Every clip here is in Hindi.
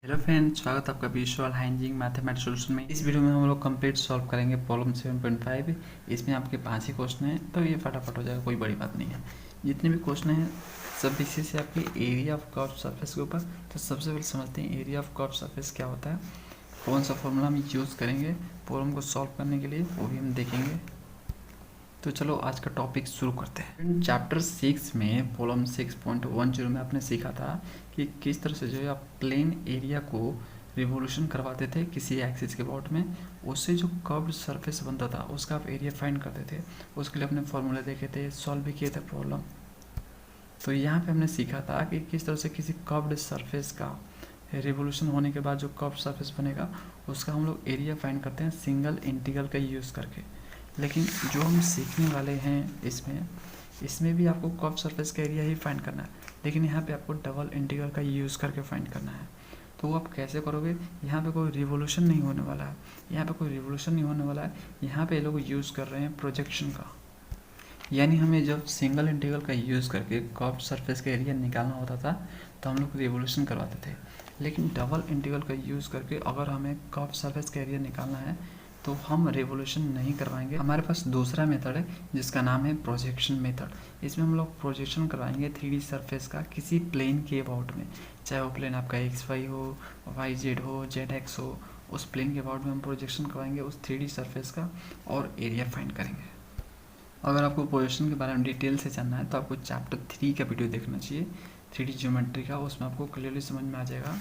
हेलो फ्रेंड, स्वागत है आपका विजुअल हाइंजिंग मैथमेटिक्स सॉल्यूशन में। इस वीडियो में हम लोग कंप्लीट सॉल्व करेंगे प्रॉब्लम 7.5। इसमें आपके 5 ही क्वेश्चन हैं, तो ये फटाफट हो जाएगा, कोई बड़ी बात नहीं है। जितने भी क्वेश्चन हैं सब बेसिस से आपके एरिया ऑफ कर्व सरफेस के ऊपर। तो सबसे पहले समझते हैं एरिया ऑफ कर्व सरफेस क्या होता है, कौन सा फॉर्मूला हम यूज़ करेंगे प्रॉब्लम को सॉल्व करने के लिए, वो भी हम देखेंगे। तो चलो आज का टॉपिक शुरू करते हैं। चैप्टर 6 में प्रॉब्लम 6.10 में आपने सीखा था कि किस तरह से जो है आप प्लेन एरिया को रिवोल्यूशन करवाते थे किसी एक्सिस के अबाउट में, उससे जो कर्व्ड सरफेस बनता था उसका आप एरिया फाइंड करते थे। उसके लिए अपने फॉर्मूले देखे थे, सॉल्व भी किए थे प्रॉब्लम। तो यहाँ पे हमने सीखा था कि किस तरह से किसी कर्व्ड सरफेस का रिवोल्यूशन होने के बाद जो कर्व्ड सरफेस बनेगा उसका हम लोग एरिया फाइंड करते हैं सिंगल इंटीग्रल का यूज़ करके। लेकिन जो हम सीखने वाले हैं इसमें भी आपको कर्व सरफेस का एरिया ही फाइंड करना है, लेकिन यहाँ पे आपको डबल इंटीग्रल का यूज़ करके फाइंड करना है। तो वो आप कैसे करोगे? यहाँ पे कोई रिवोल्यूशन नहीं होने वाला है, यहाँ पे लोग यूज़ कर रहे हैं प्रोजेक्शन का। यानी हमें जब सिंगल इंटीग्रल का यूज़ करके कर्व सरफेस का एरिया निकालना होता था तो हम लोग रिवोल्यूशन करवाते थे। लेकिन डबल इंटीग्रल का यूज़ करके अगर हमें कर्व सरफेस का एरिया निकालना है तो हम रिवोल्यूशन नहीं करवाएंगे। हमारे पास दूसरा मेथड है जिसका नाम है प्रोजेक्शन मेथड। इसमें हम लोग प्रोजेक्शन करवाएंगे 3D सरफेस का किसी प्लेन के अबाउट में, चाहे वो प्लेन आपका XY हो, YZ हो, ZX हो, उस प्लेन के अबाउट में हम प्रोजेक्शन करवाएंगे उस 3D सरफेस का और एरिया फाइंड करेंगे। अगर आपको प्रोजेक्शन के बारे में डिटेल से जानना है तो आपको चैप्टर 3 का वीडियो देखना चाहिए, 3D ज्योमेट्री का, उसमें आपको क्लियरली समझ में आ जाएगा।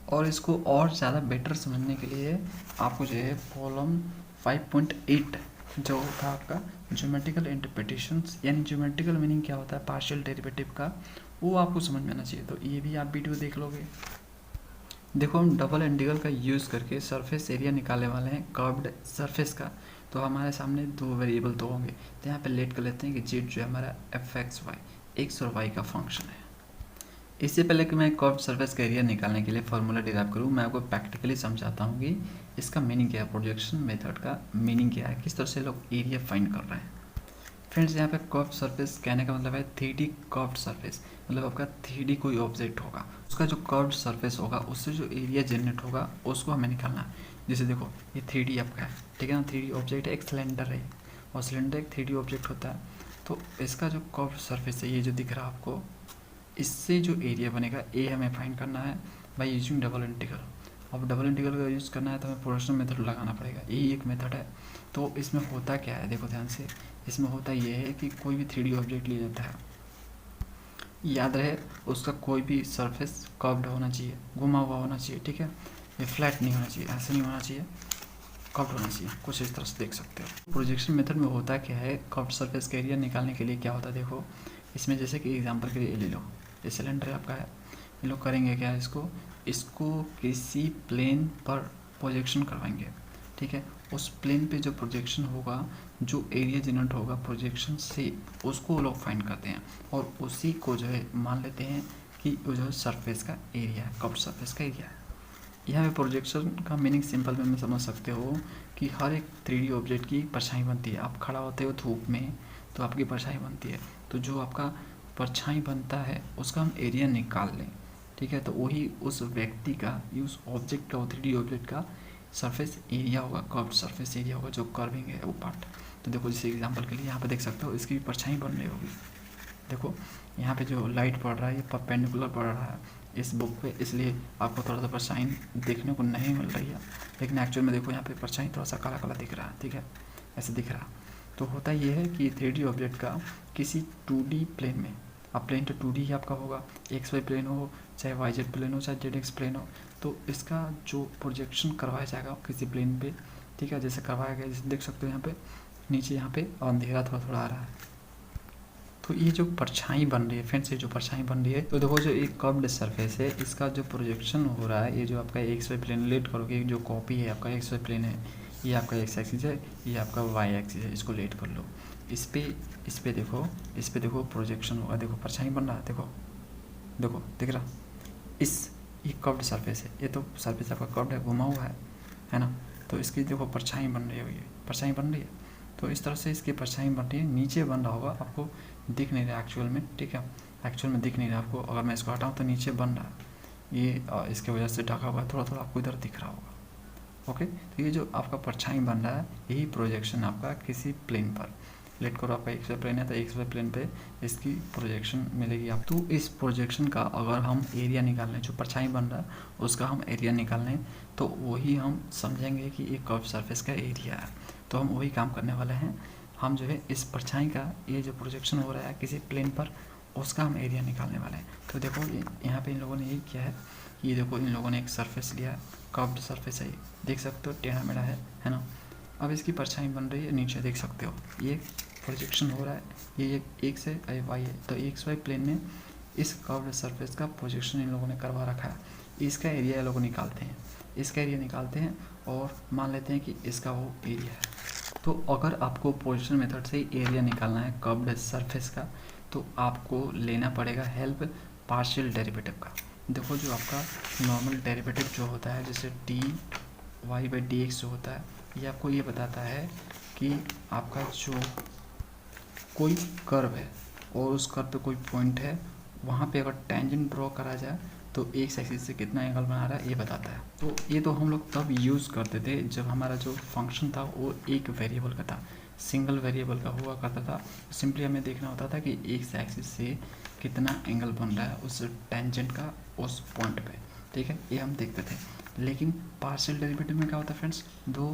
और इसको और ज़्यादा बेटर समझने के लिए आपको जो है प्रॉब्लम 5.8 जो था आपका ज्योमेट्रिकल इंटरप्रिटेशंस, यानी ज्योमेट्रिकल मीनिंग क्या होता है पार्शियल डेरिवेटिव का, वो आपको समझ में आना चाहिए। तो ये भी आप वीडियो देख लोगे। देखो, हम डबल इंटीग्रल का यूज़ करके सरफेस एरिया निकालने वाले हैं कर्व्ड सरफेस का। तो हमारे सामने दो वेरिएबल तो होंगे, तो यहाँ पे लेट कर लेते हैं कि जेड जो है हमारा fx y, एक्स और वाई का फंक्शन है। इससे पहले कि मैं कर्व्ड सरफेस का एरिया निकालने के लिए फार्मूला डिराइव करूँ, मैं आपको प्रैक्टिकली समझाता हूँ कि इसका मीनिंग क्या है, प्रोजेक्शन मेथड का मीनिंग क्या है, किस तरह से लोग एरिया फाइंड कर रहे हैं। फ्रेंड्स, यहाँ पे कर्व्ड सरफेस कहने का मतलब है 3D कर्व्ड सरफेस, मतलब आपका 3D कोई ऑब्जेक्ट होगा, उसका जो कर्व्ड सरफेस होगा उससे जो एरिया जनरेट होगा उसको हमें निकालना है। जैसे देखो, ये 3D आपका है, ठीक है ना, 3D ऑब्जेक्ट है, एक सिलेंडर है और सिलेंडर एक 3D ऑब्जेक्ट होता है। तो इसका जो कर्व्ड सरफेस है, ये जो दिख रहा है आपको, इससे जो एरिया बनेगा ए हमें फाइंड करना है बाई यूजिंग डबल इंटीग्रल। अब डबल इंटीग्रल का यूज़ करना है तो हमें प्रोजेक्शन मेथड लगाना पड़ेगा, यही एक मेथड है। तो इसमें होता क्या है, देखो ध्यान से, इसमें होता ये है कि कोई भी 3D ऑब्जेक्ट लिया जाता है, याद रहे उसका कोई भी सरफेस कर्व्ड होना चाहिए, घुमा हुआ होना चाहिए, ठीक है, ये फ्लैट नहीं होना चाहिए, ऐसे नहीं होना चाहिए, कर्व्ड होना चाहिए, कुछ इस तरह से देख सकते हो। प्रोजेक्शन मेथड में होता क्या है, कर्व्ड सरफेस का एरिया निकालने के लिए क्या होता है, देखो इसमें जैसे कि एग्जांपल के लिए ले लो, ये सिलेंडर आपका है, ये लोग करेंगे क्या, इसको किसी प्लेन पर प्रोजेक्शन करवाएंगे, ठीक है। उस प्लेन पे जो प्रोजेक्शन होगा, जो एरिया जनरेट होगा प्रोजेक्शन से, उसको वो लोग फाइंड करते हैं और उसी को जो है मान लेते हैं कि वो जो सरफेस का एरिया है, कर्व्ड सरफेस का एरिया है। यहाँ पे प्रोजेक्शन का मीनिंग सिंपल वे में समझ सकते हो कि हर एक 3D ऑब्जेक्ट की परछाई बनती है। आप खड़ा होते हो धूप में तो आपकी परछाई बनती है, तो जो आपका परछाई बनता है उसका हम एरिया निकाल लें, ठीक है। तो वही उस व्यक्ति का, उस ऑब्जेक्ट का, वो 3D ऑब्जेक्ट का सरफेस एरिया होगा, कर्व्ड सरफेस एरिया होगा, जो कर्विंग है वो पार्ट। तो देखो, जैसे एग्जांपल के लिए यहाँ पे देख सकते हो, इसकी भी परछाई बन रही होगी। देखो यहाँ पे जो लाइट पड़ रहा है ये परपेंडिकुलर पड़ रहा है इस बुक पे, इसलिए आपको थोड़ा सा परछाई देखने को नहीं मिल रही है, लेकिन एक्चुअल में देखो यहाँ पे परछाई थोड़ा सा काला काला दिख रहा है, ठीक है, ऐसे दिख रहा है। तो होता ये है कि 3D ऑब्जेक्ट का किसी 2D प्लेन में, अब प्लेन तो 2D ही आपका होगा, XY प्लेन हो, चाहे YZ प्लेन हो, चाहे ZX प्लेन हो, तो इसका जो प्रोजेक्शन करवाया जाएगा किसी प्लेन पे, ठीक है, जैसे करवाया गया, जैसे देख सकते हो यहाँ पे नीचे, यहाँ पे अंधेरा थोड़ा थोड़ा आ रहा है। तो ये जो परछाई बन रही है, फिर से जो परछाई बन रही है, तो देखो जो एक कर्व्ड सरफेस है, इसका जो प्रोजेक्शन हो रहा है, ये जो आपका XY प्लेन लेट करोगे, जो कॉपी है आपका XY प्लेन है, ये आपका X एक्सिस है, ये आपका Y एक्सिस है, इसको लेट कर लो। इस पे देखो प्रोजेक्शन होगा, देखो परछाई बन रहा है, देखो देखो दिख रहा, ये कर्व्ड सरफेस है, ये तो सरफेस आपका कर्व्ड है, घुमा हुआ है ना। तो इसकी देखो परछाई बन रही है, ये परछाई बन रही है, तो इस तरह से इसकी परछाई बन रही है, नीचे बन रहा होगा, आपको दिख नहीं रहा एक्चुअल में, ठीक है, एक्चुअल में दिख नहीं रहा आपको। अगर मैं इसको हटाऊँ तो नीचे बन रहा है, ये इसके वजह से ढका हुआ है, थोड़ा थोड़ा आपको इधर दिख रहा होगा। ओके, तो ये जो आपका परछाई बन रहा है यही प्रोजेक्शन आपका किसी प्लेन पर, लेट करो आपका एक्स वाई प्लेन है तो एक्स वाई प्लेन पे इसकी प्रोजेक्शन मिलेगी आप। तो इस प्रोजेक्शन का अगर हम एरिया निकालने, जो परछाई बन रहा है उसका हम एरिया निकालने, तो वही हम समझेंगे कि एक कर्व सरफेस का एरिया है। तो हम वही काम करने वाले हैं, हम जो है इस परछाई का ये जो प्रोजेक्शन हो रहा है किसी प्लेन पर उसका हम एरिया निकालने वाले हैं। तो देखो यहाँ पे इन लोगों ने ये किया है, ये देखो इन लोगों ने एक सरफेस लिया, कर्व्ड सरफेस है, ये देख सकते हो टेढ़ा मेढ़ा है ना। अब इसकी परछाई बन रही है नीचे, देख सकते हो ये प्रोजेक्शन हो रहा है, ये एक्स है वाई है, तो एक्स वाई प्लेन में इस कर्व्ड सरफेस का प्रोजेक्शन इन लोगों ने करवा रखा है। इसका एरिया ये लोग निकालते हैं, इसका एरिया निकालते हैं और मान लेते हैं कि इसका वो एरिया है। तो अगर आपको पोजीशन मेथड से एरिया निकालना है कर्व्ड सरफेस का, तो आपको लेना पड़ेगा हेल्प पार्शियल डेरिवेटिव का। देखो जो आपका नॉर्मल डेरिवेटिव जो होता है, जैसे d y by d x जो होता है, ये आपको ये बताता है कि आपका जो कोई कर्व है और उस कर्व पे कोई पॉइंट है, वहाँ पे अगर टेंजेंट ड्रॉ करा जाए तो एक एक्सिस से कितना एंगल बना रहा है ये बताता है। तो ये तो हम लोग तब यूज़ करते थे जब हमारा जो फंक्शन था वो एक वेरिएबल का था, सिंगल वेरिएबल का हुआ करता था। सिंपली हमें देखना होता था कि एक एक्सिस से कितना एंगल बन रहा है उस टेंजेंट का उस पॉइंट पे, ठीक है, ये हम देखते थे। लेकिन पार्शियल डेरिवेटिव में क्या होता है फ्रेंड्स, 2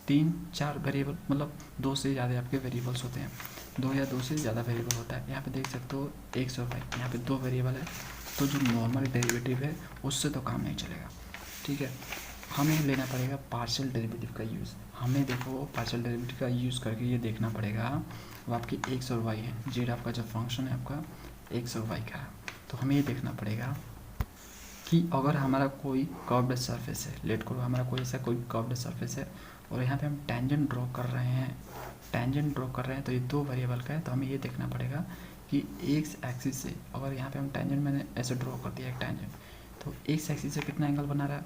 3 4 वेरिएबल, मतलब 2 से ज़्यादा आपके वेरिएबल्स होते हैं, 2 या 2 से ज़्यादा वेरिएबल होता है। यहाँ पे देख सकते हो एक्स और वाई, यहाँ पे 2 वेरिएबल है, तो जो नॉर्मल डेरिवेटिव है उससे तो काम नहीं चलेगा, ठीक है। हमें लेना पड़ेगा पार्शियल डेरिवेटिव का यूज़। हमें देखो पार्शियल डेरिवेटिव का यूज़ करके ये देखना पड़ेगा, वो आपकी एक्स और वाई है, जेड आपका जो फंक्शन है आपका एक्स और वाई का है। तो हमें ये देखना पड़ेगा कि अगर हमारा कोई कर्व्ड सरफेस है, लेट करो हमारा कोई ऐसा कोई कर्व्ड सरफेस है और यहाँ पे हम टेंजेंट ड्रॉ कर रहे हैं, टेंजेंट ड्रॉ कर रहे हैं, तो ये 2 वेरिएबल का है। तो हमें ये देखना पड़ेगा कि एक्स एक्सिस से अगर यहाँ पे हम टेंजेंट, मैंने ऐसे ड्रॉ कर दिया एक टेंजेंट, तो एक्स एक्सिस से कितना एंगल बना रहा है,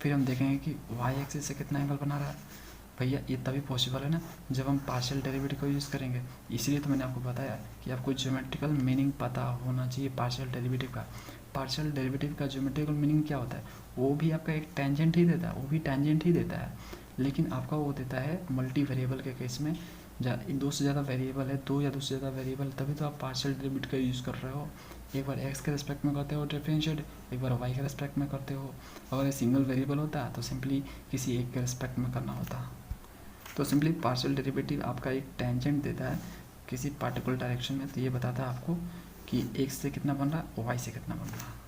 फिर हम देखेंगे कि वाई एक्सिस से कितना एंगल बना रहा है। भैया ये तभी पॉसिबल है ना जब हम पार्शियल डेरिवेटिव को यूज़ करेंगे। इसलिए तो मैंने आपको बताया कि आपको ज्योमेट्रिकल मीनिंग पता होना चाहिए पार्शियल डेरिवेटिव का। पार्शियल डेरिवेटिव का ज्योमेट्रिकल मीनिंग क्या होता है, वो भी आपका एक टेंजेंट ही देता है, वो भी टेंजेंट ही देता है, लेकिन आपका वो देता है मल्टी वेरिएबल के केस में, 2 से ज़्यादा वेरिएबल है, 2 या 2 से ज़्यादा वेरिएबल, तभी तो आप पार्शियल डेरिवेटिव का यूज़ कर रहे हो। एक बार एक्स के रेस्पेक्ट में करते हो डिफरेंशिएट, एक बार वाई के रेस्पेक्ट में करते हो। अगर ये सिंगल वेरिएबल होता तो सिंपली किसी एक के रेस्पेक्ट में करना होता। तो सिंपली पार्शियल डेरिवेटिव आपका एक टेंजेंट देता है किसी पार्टिकुलर डायरेक्शन में, तो ये बताता है आपको कि एक्स से कितना बन रहा है, वाई से कितना बन रहा है।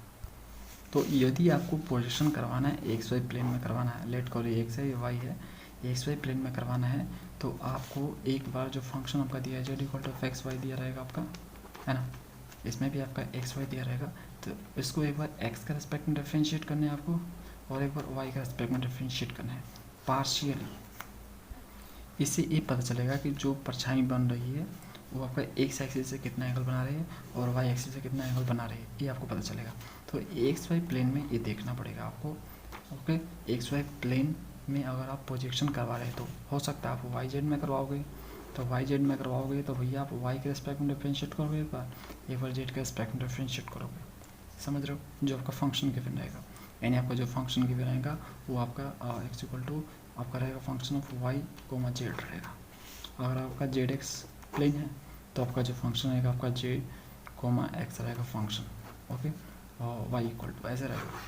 तो यदि आपको पोजीशन करवाना है एक्स वाई प्लेन में करवाना है, लेट करो ये एक्स है ये वाई है, एक्स वाई प्लेन में करवाना है, तो आपको एक बार जो फंक्शन आपका दिया है z equal to x y दिया रहेगा आपका, है ना, इसमें भी आपका एक्स वाई दिया रहेगा, तो इसको एक बार एक्स के रेस्पेक्ट में डिफरेंशिएट करना है आपको, और एक बार वाई के रेस्पेक्ट में डिफरेंशिएट करना है पार्शियली। इससे ये पता चलेगा कि जो परछाई बन रही है वो आपका एक्स एक्सिस से कितना एंगल बना रही है और वाई एक्सिस से कितना एंगल बना रही है, ये आपको पता चलेगा। तो एक्स वाई प्लेन में ये देखना पड़ेगा आपको। ओके, एक्स वाई प्लेन में अगर आप प्रोजेक्शन करवा रहे हैं तो हो सकता है आप वाई जेड में करवाओगे, तो वाई जेड में करवाओगे तो भैया आप वाई के रेस्पेक्ट में डिफरेंशिएट करोगे, एक बार जेड के रेस्पेक्ट में डिफरेंशिएट करोगे, समझ रहे हो, जो आपका फंक्शन गिवन रहेगा, यानी आपका जो फंक्शन गिवन रहेगा वो आपका एक्स इक्वल टू आपका रहेगा function of y comma z रहेगा। अगर आपका जेड एक्स प्लेन है तो आपका जो फंक्शन रहेगा आपका जेड कोमा एक्स रहेगा फंक्शन, ओके, और वाई इक्वल टू ऐसे रहेगा।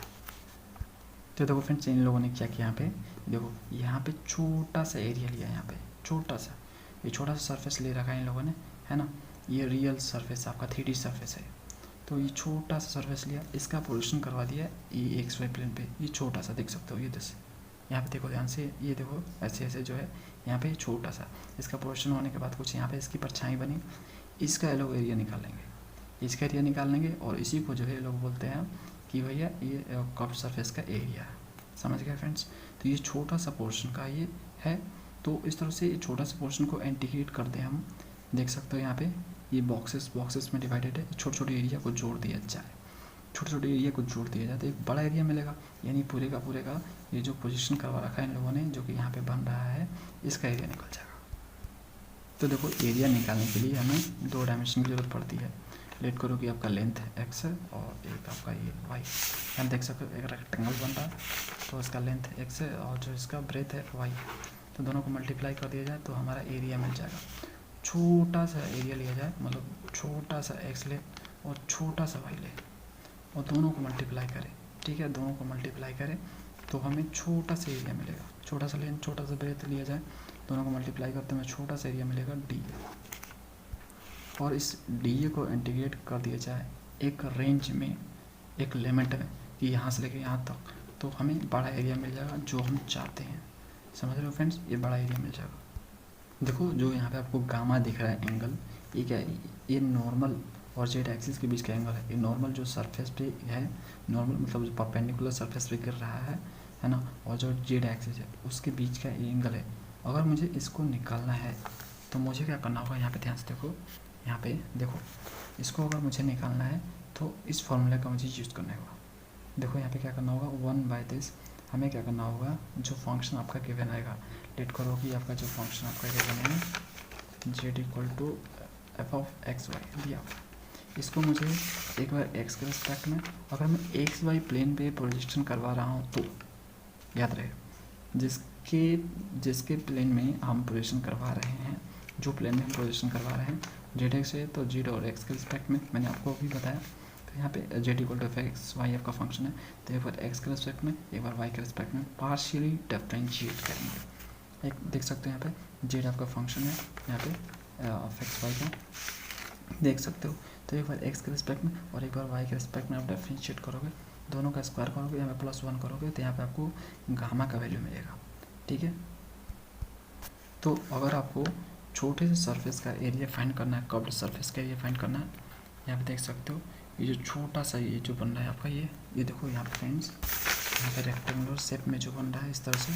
तो देखो फ्रेंड्स इन लोगों ने क्या किया, यहाँ पे देखो, यहाँ पे छोटा सा एरिया लिया, यहाँ पे छोटा सा, ये छोटा सा सरफेस ले रखा है इन लोगों ने, है ना, ये रियल सरफेस आपका 3D सरफेस है, तो ये छोटा सा सरफेस लिया, इसका पोजीशन करवा दिया ये एक्स वाई प्लेन पे, ये छोटा सा देख सकते हो, ये जैसे यहाँ पे देखो ध्यान से, ये देखो ऐसे ऐसे जो है यहाँ पे छोटा सा, इसका पोजीशन होने के बाद कुछ यहाँ पे इसकी परछाई बनी, इसका ये लोग एरिया निकालेंगे, इसका एरिया निकालेंगे, और इसी को जो है लोग बोलते हैं कि भैया ये कर्व्ड सरफेस का एरिया है, समझ गए फ्रेंड्स। तो ये छोटा सा पोर्शन का ये है, तो इस तरह से ये छोटा सा पोर्शन को इंटीग्रेट कर दें हम, देख सकते हो यहाँ पे ये बॉक्सेस में डिवाइडेड है, छोटे छोटे एरिया को जोड़ दिया जाए, छोटे छोटे एरिया को जोड़ दिया जाए तो एक बड़ा एरिया मिलेगा, यानी पूरे का ये जो पोजीशन करवा रखा है इन लोगों ने, जो कि यहाँ पे बन रहा है, इसका एरिया निकल जाएगा। तो देखो एरिया निकालने के लिए हमें 2 डायमेंशन की ज़रूरत पड़ती है, लेट करो कि आपका लेंथ x है और एक आपका ये y। हम देख सकते हो एक रेक्टेंगल बन रहा है, तो इसका लेंथ x है और जो इसका ब्रेथ है y। तो दोनों को मल्टीप्लाई कर दिया जाए तो हमारा एरिया मिल जाएगा। छोटा सा एरिया लिया जाए, मतलब छोटा सा x ले और छोटा सा y ले और दोनों को मल्टीप्लाई करें, ठीक है, दोनों को मल्टीप्लाई करें तो हमें छोटा सा एरिया मिलेगा। छोटा सा लेंथ छोटा सा ब्रेथ लिया जाए, दोनों को मल्टीप्लाई करते हमें छोटा सा एरिया मिलेगा डी। और इस डी को इंटीग्रेट कर दिया जाए एक रेंज में, एक लिमिट में कि यहाँ से लेकर यहाँ तक, तो हमें बड़ा एरिया मिल जाएगा जो हम चाहते हैं। समझ रहे हो फ्रेंड्स, ये बड़ा एरिया मिल जाएगा। देखो जो यहाँ पे आपको गामा दिख रहा है एंगल, ये क्या है, ये नॉर्मल और जेड एक्सिस के बीच का एंगल है। ये नॉर्मल जो सरफेस पे है, नॉर्मल मतलब जो परपेंडिकुलर सरफेस पे गिर रहा है ना, और जो जेड एक्सिस है उसके बीच का ये एंगल है। अगर मुझे इसको निकालना है तो मुझे क्या करना होगा, यहाँ पे ध्यान से देखो, यहाँ पे देखो, इसको अगर मुझे निकालना है तो इस फॉर्मूले का मुझे यूज़ करना होगा। देखो यहाँ पे क्या करना होगा, 1/this हमें क्या करना होगा, जो फंक्शन आपका गिवन आएगा, लेट करो कि आपका जो फंक्शन आपका गिवन है z equal to f of x y दिया। इसको मुझे एक बार एक्स के रिस्पेक्ट में, अगर मैं एक्स वाई प्लेन पे प्रोजेक्शन करवा रहा हूँ तो याद रहे, जिसके प्लेन में हम प्रोजेक्शन करवा रहे हैं, जो प्लेन में हम प्रोजेक्शन करवा रहे हैं जेड एक्स है तो जेड और एक्स के रिस्पेक्ट में, मैंने आपको अभी बताया। तो यहाँ पे z equal to f x y आपका फंक्शन है, तो एक बार एक्स के रिस्पेक्ट में एक बार वाई के रिस्पेक्ट में पार्शियली डिफरेंशिएट करेंगे। एक देख सकते हो यहाँ पे जेड आपका फंक्शन है, यहाँ पे एफ एक्स वाई का देख सकते हो। तो एक बार एक्स के रिस्पेक्ट में और एक बार वाई के रिस्पेक्ट में आप डिफरेंशिएट करोगे, दोनों का स्क्वायर करोगे, यहाँ पे +1 करोगे तो यहाँ पे आपको गामा का वैल्यू मिलेगा, ठीक है। तो अगर आपको छोटे से सरफेस का एरिया फाइंड करना है, कर्व्ड सरफेस का एरिया फाइंड करना है, यहाँ पे देख सकते हो ये जो छोटा सा ये जो बन रहा है आपका ये देखो यहाँ पे फ्रेंड्स, यहाँ पे रेक्टेंगुलर शेप में जो बन रहा है इस तरह से,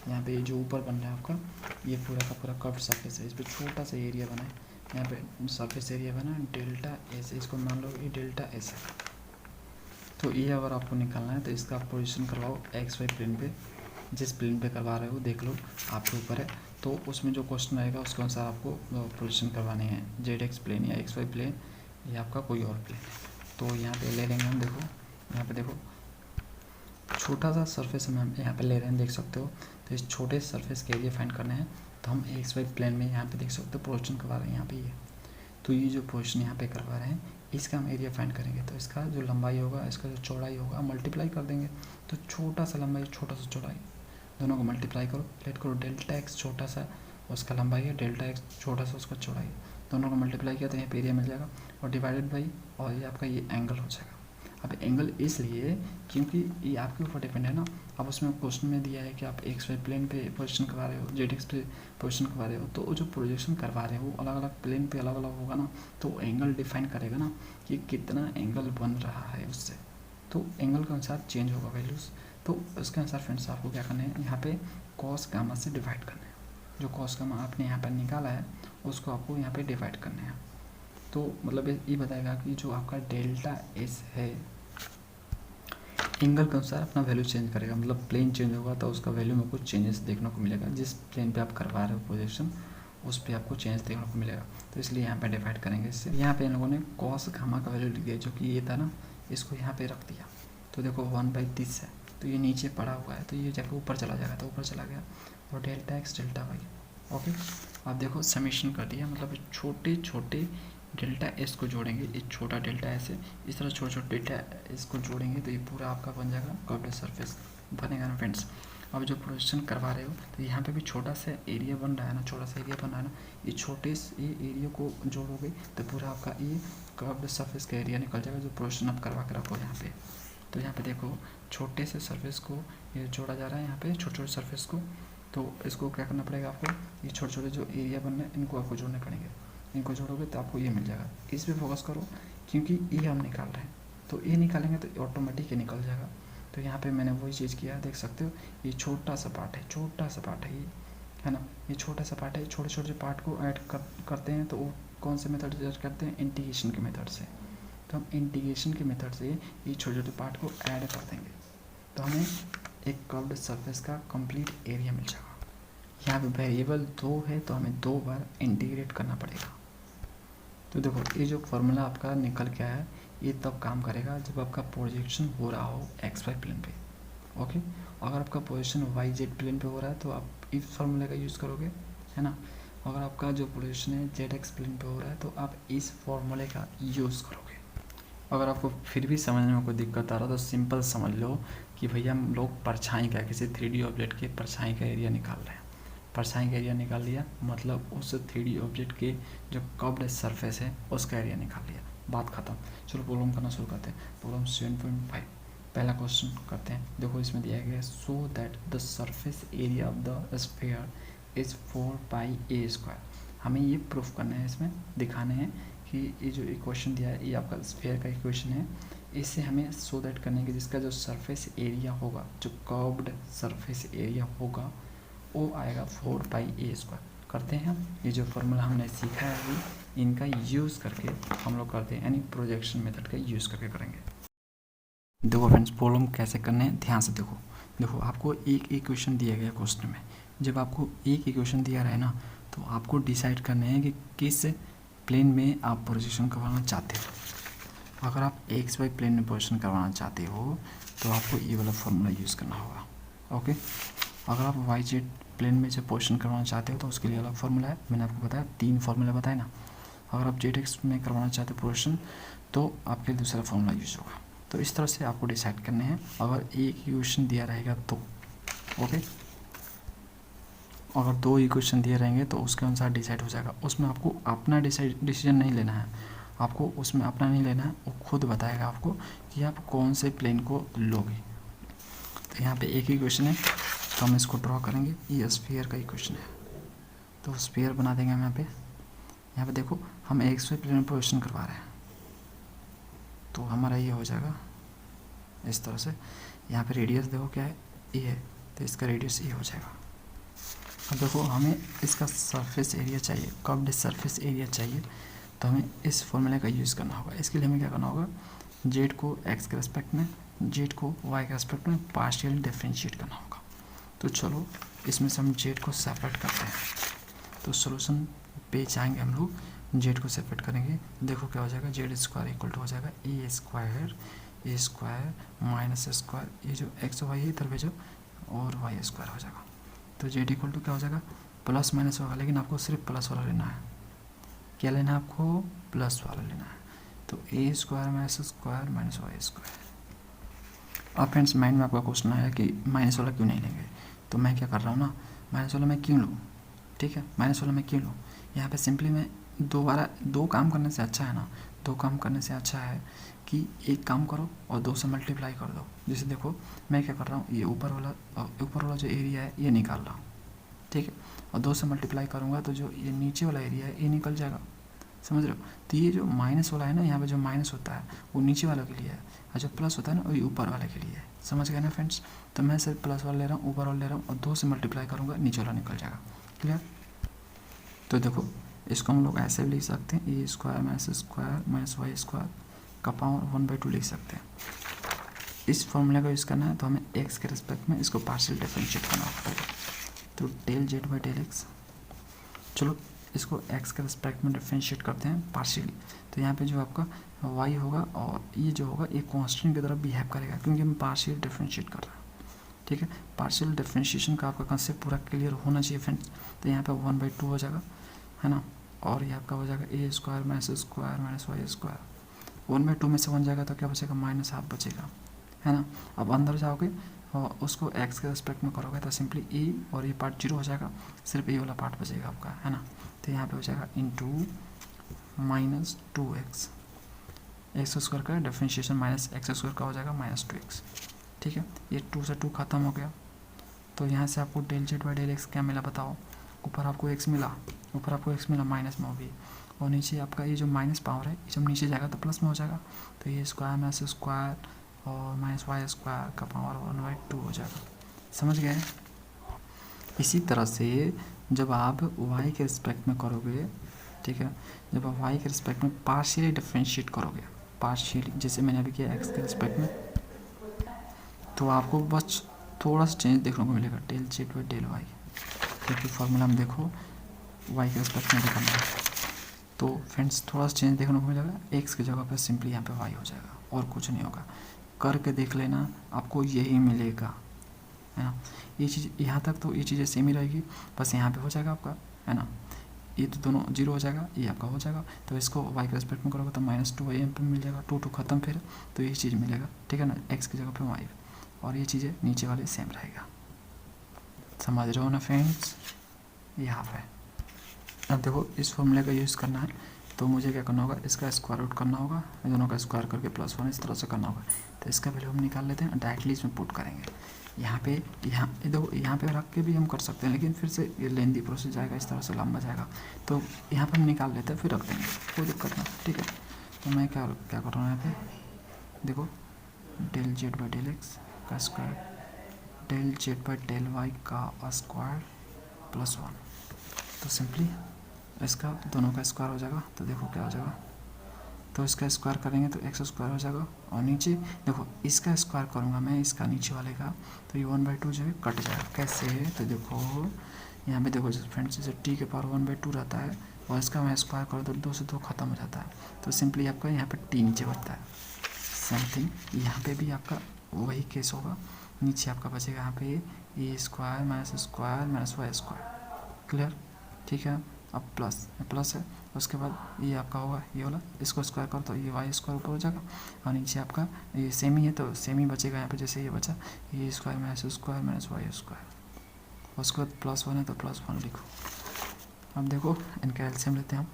यहाँ पे ये जो ऊपर बन रहा है आपका ये पूरा का पूरा कर्व्ड सरफेस है, इस पर छोटा सा एरिया बना है, यहाँ पे सरफेस एरिया बना डेल्टा एस, इसको मान लो ये डेल्टा एस है। तो ये अगर आपको निकालना है तो इसका आप पोजीशन करवाओ एक्स वाई प्लेन पे, जिस प्लेन पे करवा रहे हो देख लो आपके ऊपर है, तो उसमें जो क्वेश्चन आएगा उसके अनुसार आपको पोजीशन करवानी है, जेड एक्स प्लेन या एक्स वाई प्लेन या आपका कोई और प्लेन। तो यहाँ पे ले लेंगे हम, देखो यहाँ पे देखो छोटा सा सरफेस हम यहाँ पे ले रहे हैं, देख सकते हो। तो इस छोटे सरफेस के एरिया फाइंड करना है तो हम एक्स वाई प्लेन में यहाँ पे देख सकते हो पोजीशन करवा रहे हैं यहाँ पे ये, तो ये जो पोजीशन यहाँ पे करवा रहे हैं इसका हम एरिया फाइंड करेंगे। तो इसका जो लंबाई होगा, इसका जो चौड़ाई होगा मल्टीप्लाई कर देंगे, तो छोटा सा लंबाई छोटा सा चौड़ाई, दोनों को मल्टीप्लाई करो, लेट करो, डेल्टा एक्स छोटा सा उसका लंबाई है, डेल्टा एक्स छोटा सा उसका चौड़ाई, दोनों को मल्टीप्लाई किया तो यहाँ पे एरिया मिल जाएगा और डिवाइडेड बाई, और ये आपका ये एंगल हो जाएगा। अब एंगल इसलिए क्योंकि ये आपके ऊपर डिपेंड है ना। अब उसमें क्वेश्चन में दिया है कि आप एक्स वाई प्लेन पे पोजीशन करवा रहे हो, जेड एक्स पे पोजीशन करवा रहे हो, तो जो प्रोजेक्शन करवा रहे हो अलग अलग प्लेन पे अलग अलग होगा ना, तो एंगल डिफाइन करेगा ना कि कितना एंगल बन रहा है उससे, तो एंगल के अनुसार चेंज होगा वैल्यूज़। तो उसके अनुसार फ्रेंड्स आपको क्या करना है, यहाँ पे कॉस गामा से डिवाइड करना है, जो कॉस गामा आपने यहाँ पर निकाला है उसको आपको यहाँ पे डिवाइड करना है। तो मतलब ये बताएगा कि जो आपका डेल्टा एस है एंगल के अनुसार अपना वैल्यू चेंज करेगा, मतलब प्लेन चेंज होगा तो उसका वैल्यू में कुछ चेंजेस देखने को मिलेगा, जिस प्लेन पे आप करवा रहे हो प्रोजेक्शन उस पर आपको चेंज देखने को मिलेगा। तो इसलिए यहाँ पे डिवाइड करेंगे इससे। यहाँ पे इन लोगों ने कॉस गामा का वैल्यू लिख दिया, जो कि ये था ना, इसको यहाँ पे रख दिया। तो देखो 1/30 है तो ये नीचे पड़ा हुआ है, तो ये जाकर ऊपर चला जाएगा, तो ऊपर चला गया, और delta x delta y. Okay, आप देखो समेशन कर दिया, मतलब छोटे छोटे डेल्टा एस को जोड़ेंगे, ये छोटा डेल्टा एस है, इस तरह छोटे छोटे डेल्टा एस को जोड़ेंगे तो ये पूरा आपका बन जाएगा कर्व्ड सरफेस बनेगा ना फ्रेंड्स। अब जो प्रोजेक्शन करवा रहे हो तो यहाँ पे भी छोटा सा एरिया बन रहा है ना, छोटा सा एरिया बन रहा है ना, ये छोटे से ये एरिया को जोड़ोगे तो पूरा आपका ये कर्व्ड सरफेस का एरिया निकल जाएगा, जो प्रोजेक्शन आप करवा के रखो यहाँ पे। तो यहाँ पे देखो छोटे से सरफेस को ये जोड़ा जा रहा है, यहाँ पे छोटे छोटे सरफेस को, तो इसको क्या करना पड़ेगा आपको, ये छोटे छोटे जो एरिया बन रहे हैं इनको आपको जोड़ने पड़ेंगे, इनको जोड़ोगे तो आपको ये मिल जाएगा। इस पे फोकस करो क्योंकि ये हम निकाल रहे हैं, तो ये निकालेंगे तो ऑटोमेटिक ये निकल जाएगा। तो यहाँ पे मैंने वही चीज़ किया, देख सकते हो ये छोटा सा पार्ट है, छोटा सा पार्ट है ये, है ना, ये छोटा सा पार्ट है। छोटे छोटे पार्ट को ऐड करते हैं तो वो कौन से मेथड से करते हैं, इंटीग्रेशन के मेथड से। तो हम इंटीग्रेशन के मेथड से ये छोटे छोटे पार्ट को ऐड कर देंगे तो हमें एक कर्व्ड सरफेस का कंप्लीट एरिया मिल जाएगा। यहाँ पे वेरिएबल 2 है तो हमें 2 बार इंटीग्रेट करना पड़ेगा। तो देखो ये जो फॉर्मूला आपका निकल के आया ये तब काम करेगा जब आपका प्रोजेक्शन हो रहा हो एक्स वाई प्लेन पे। ओके, अगर आपका पोजीशन वाई जेड प्लेन पे हो रहा है तो आप इस फार्मूले का यूज़ करोगे, है ना। अगर आपका जो पोजीशन है जेड एक्स प्लेन पे हो रहा है तो आप इस फार्मूले का यूज़ करोगे। अगर आपको फिर भी समझने में कोई दिक्कत आ रहा है तो सिंपल समझ लो कि भैया हम लोग परछाई का किसी 3D ऑब्जेक्ट के परछाई का एरिया निकाल रहे हैं। परछाई का एरिया निकाल लिया मतलब उस 3D ऑब्जेक्ट के जो कर्व्ड सरफेस है उसका एरिया निकाल लिया, बात खत्म। चलो प्रॉब्लम करना शुरू करते हैं। प्रॉब्लम 7.5 पहला क्वेश्चन करते हैं। देखो इसमें दिया गया है so that the surface area of the sphere is 4πa²। हमें ये प्रूफ करना है, इसमें दिखाने हैं कि ये जो इक्वेशन दिया है ये आपका स्फीयर का इक्वेशन है। इससे हमें सो दैट करने के जिसका जो सरफेस एरिया होगा, जो कर्व्ड सरफेस एरिया होगा वो आएगा 4πa²। करते हैं हम ये जो फॉर्मूला हमने सीखा है अभी इनका यूज़ करके हम लोग करते हैं, यानी प्रोजेक्शन मेथड का यूज़ करके करेंगे। देखो फ्रेंड्स प्रॉब्लम कैसे करने हैं ध्यान से देखो। देखो आपको एक इक्वेशन दिया गया क्वेश्चन में, जब आपको एक इक्वेशन दिया रहे ना तो आपको डिसाइड करना है कि किस प्लेन में आप प्रोजेक्शन करवाना चाहते हो। अगर आप एक्स वाई प्लेन में प्रोजेक्शन करवाना चाहते हो तो आपको ये वाला फॉर्मूला यूज़ करना होगा। ओके, अगर आप वाई जेड प्लेन में जब पोजीशन करवाना चाहते हो तो उसके लिए अलग फार्मूला है, मैंने आपको बताया 3 फार्मूला बताए ना। अगर आप जेड एक्स में करवाना चाहते हो पोजीशन तो आपके लिए दूसरा फार्मूला यूज होगा। तो इस तरह से आपको डिसाइड करने हैं अगर एक इक्वेशन दिया रहेगा तो। ओके, अगर 2 इक्वेशन दिए रहेंगे तो उसके अनुसार डिसाइड हो जाएगा। उसमें आपको अपना डिसीजन नहीं लेना है, आपको उसमें अपना नहीं लेना है, वो खुद बताएगा आपको कि आप कौन से प्लेन को लोगे। तो यहाँ पे एक इक्वेशन है तो हम इसको ड्रॉ करेंगे, ये स्फीयर का इक्वेशन है तो स्फीयर बना देंगे हम यहाँ पे देखो हम एक्स वाई प्लेन में पोजीशन करवा रहे हैं तो हमारा ये हो जाएगा इस तरह से। यहाँ पे रेडियस देखो क्या है, ए है तो इसका रेडियस ए हो जाएगा। अब देखो हमें इसका सरफेस एरिया चाहिए, कर्व्ड सरफेस एरिया चाहिए तो हमें इस फॉर्मूले का यूज़ करना होगा। इसके लिए हमें क्या करना होगा, जेड को एक्स के रेस्पेक्ट में, जेड को वाई के रेस्पेक्ट में पार्शियल डिफरेंशिएट करना होगा। तो चलो इसमें से हम जेड को सेपरेट करते हैं। तो सोल्यूशन पे जाएंगे हम लोग, जेड को सेपरेट करेंगे, देखो क्या हो जाएगा, जेड स्क्वायर इक्वल टू हो जाएगा ए स्क्वायर माइनस स्क्वायर, ये जो एक्स वाई है इधर भेजो और वाई स्क्वायर हो जाएगा। तो जेड इक्वल टू क्या हो जाएगा, प्लस माइनस होगा, लेकिन आपको सिर्फ प्लस वाला लेना है। क्या लेना है आपको, प्लस वाला लेना है। तो ए स्क्वायर माइनस वाई स्क्वायर। अब फ्रेंड्स माइंड में आपका क्वेश्चन आया कि माइनस वाला क्यों नहीं लेंगे, तो मैं क्या कर रहा हूँ ना, माइनस वाला मैं क्यों लूँ, ठीक है, माइनस वाला मैं क्यों लूँ। यहाँ पे सिंपली मैं दो काम करने से अच्छा है ना, 2 काम करने से अच्छा है कि एक काम करो और 2 से मल्टीप्लाई कर दो। जैसे देखो मैं क्या कर रहा हूँ, ये ऊपर वाला जो एरिया है ये निकाल रहा हूँ, ठीक है, और 2 से मल्टीप्लाई करूँगा तो जो ये नीचे वाला एरिया है ये निकल जाएगा, समझ रहे हो। तो ये जो माइनस वाला है ना, यहाँ पे जो माइनस होता है वो नीचे वाले के लिए है और जो प्लस होता है ना वो ऊपर वाले के लिए है, समझ गए ना फ्रेंड्स। तो मैं सिर्फ प्लस वाला ले रहा हूँ, ऊपर वाला ले रहा हूँ और 2 से मल्टीप्लाई करूँगा, नीचे वाला निकल जाएगा, क्लियर। तो देखो इसको हम लोग ऐसे भी लिख सकते हैं, ए स्क्वायर माइनस वाई स्क्वायर का पावर 1/2 लिख सकते हैं। इस फॉर्मूले का यूज़ करना है तो हमें एक्स के रिस्पेक्ट में इसको पार्शियल डिफरेंशिएट करना होगा। तो del z by del x, चलो इसको एक्स के रिस्पेक्ट में डिफरेंशिएट करते हैं पार्शियली। तो यहाँ पे जो आपका वाई होगा और ये जो होगा ये कांस्टेंट की तरफ बिहेव करेगा क्योंकि हम पार्शियल डिफरेंशिएट कर रहे हैं, ठीक है। पार्शियल डिफरेंशिएशन का आपका कंसेप्ट पूरा क्लियर होना चाहिए फ्रेंड्स। तो यहाँ पे 1/2 हो जाएगा, है ना, और ये आपका हो जाएगा ए स्क्वायर माइनस वाई स्क्वायर। 1/2 में से 1 जाएगा तो क्या बचेगा, -1/2 बचेगा, है ना। अब अंदर जाओगे और उसको एक्स के रेस्पेक्ट में करोगे तो सिंपली ए और ये पार्ट 0 हो जाएगा, सिर्फ ए वाला पार्ट बचेगा आपका, है ना। तो यहाँ पे हो जाएगा इंटू -2x, एक्स स्क्वायर का डिफरेंशिएशन माइनस एक्स स्क्वायर का हो जाएगा -2x, ठीक है। ये 2 से 2 खत्म हो गया। तो यहाँ से आपको del z by del x क्या मिला बताओ, ऊपर आपको x मिला माइनस में होगी, और नीचे आपका ये जो माइनस पावर है ये जब नीचे जाएगा तो प्लस में हो जाएगा। तो ये स्क्वायर माइनस स्क्वायर और माइनस वाई स्क्वायर का पावर 1/2 हो जाएगा, समझ गए। इसी तरह से जब आप y के रिस्पेक्ट में करोगे, ठीक है, जब आप y के रिस्पेक्ट में पार्शियली डिफरेंशिएट करोगे, पार्शियली जैसे मैंने अभी किया x के रिस्पेक्ट में, तो आपको बस थोड़ा सा चेंज देखने को मिलेगा, del z by del y, क्योंकि फॉर्मूला में देखो y के रिस्पेक्ट में दिखाना है। तो फ्रेंड्स थोड़ा सा चेंज देखने को मिलेगा, एक्स की जगह पर सिंपली यहाँ पे वाई हो जाएगा और कुछ नहीं होगा। करके देख लेना, आपको यही मिलेगा, है ना। ये चीज़ यहाँ तक तो ये चीज़ें सेम ही रहेगी, बस यहाँ पे हो जाएगा आपका, है ना। ये तो दोनों जीरो हो जाएगा, ये आपका हो जाएगा। तो इसको वाई के रेस्पेक्ट में करोगे तो -2 वाई पे मिल जाएगा, 2 खत्म फिर, तो ये चीज़ मिलेगा, ठीक है ना, एक्स की जगह पे वाई, और ये चीज़ें नीचे वाले सेम रहेगा। समझ रहे हो ना फ्रेंड्स, ये हाफ है। अब देखो इस फॉर्मूले का यूज़ करना है, तो मुझे क्या करना होगा, इसका स्क्वायर रूट करना होगा, दोनों का स्क्वायर करके +1 इस तरह से करना होगा। तो इसका वैल्यू हम निकाल लेते हैं, डायरेक्टली इसमें पुट करेंगे। यहाँ पे देखो यहाँ पे रख के भी हम कर सकते हैं, लेकिन फिर से ये लेंदी प्रोसेस जाएगा, इस तरह से लंबा जाएगा। तो यहाँ पर हम निकाल लेते हैं, फिर रख देंगे, कोई दिक्कत नहीं, ठीक है। तो मैं क्या कर रहा हूँ यहाँ पे, देखो del z by del x का square, del z by del y का स्क्वायर +1। तो सिंपली इसका दोनों का स्क्वायर हो जाएगा, तो देखो क्या हो जाएगा, तो इसका स्क्वायर करेंगे तो एक्स स्क्वायर हो जाएगा, और नीचे देखो इसका स्क्वायर करूँगा मैं, इसका नीचे वाले का, तो ये 1/2 जो है कट जाएगा। कैसे, तो देखो यहाँ पे देखो फ्रेंड्स, जैसे t के पावर 1/2 रहता है, और इसका मैं स्क्वायर करूँ तो 2 से 2 खत्म हो जाता है, तो सिंपली आपका यहाँ पे t नीचे बचता है। समथिंग यहाँ पे भी आपका वही केस होगा, नीचे आपका बचेगा यहाँ पे a square minus y square, clear, ठीक है। अब प्लस है, उसके बाद ये आपका होगा ये वाला, इसको स्क्वायर करो तो ये वाई स्क्वायर ऊपर हो जाएगा, और नीचे आपका ये सेम ही है तो सेम ही बचेगा यहाँ पे, जैसे ये बचा ये स्क्वायर माइनस वाई स्क्वायर, उसके बाद +1 है तो +1 लिखो। अब देखो इनका एलसीएम लेते हैं हम,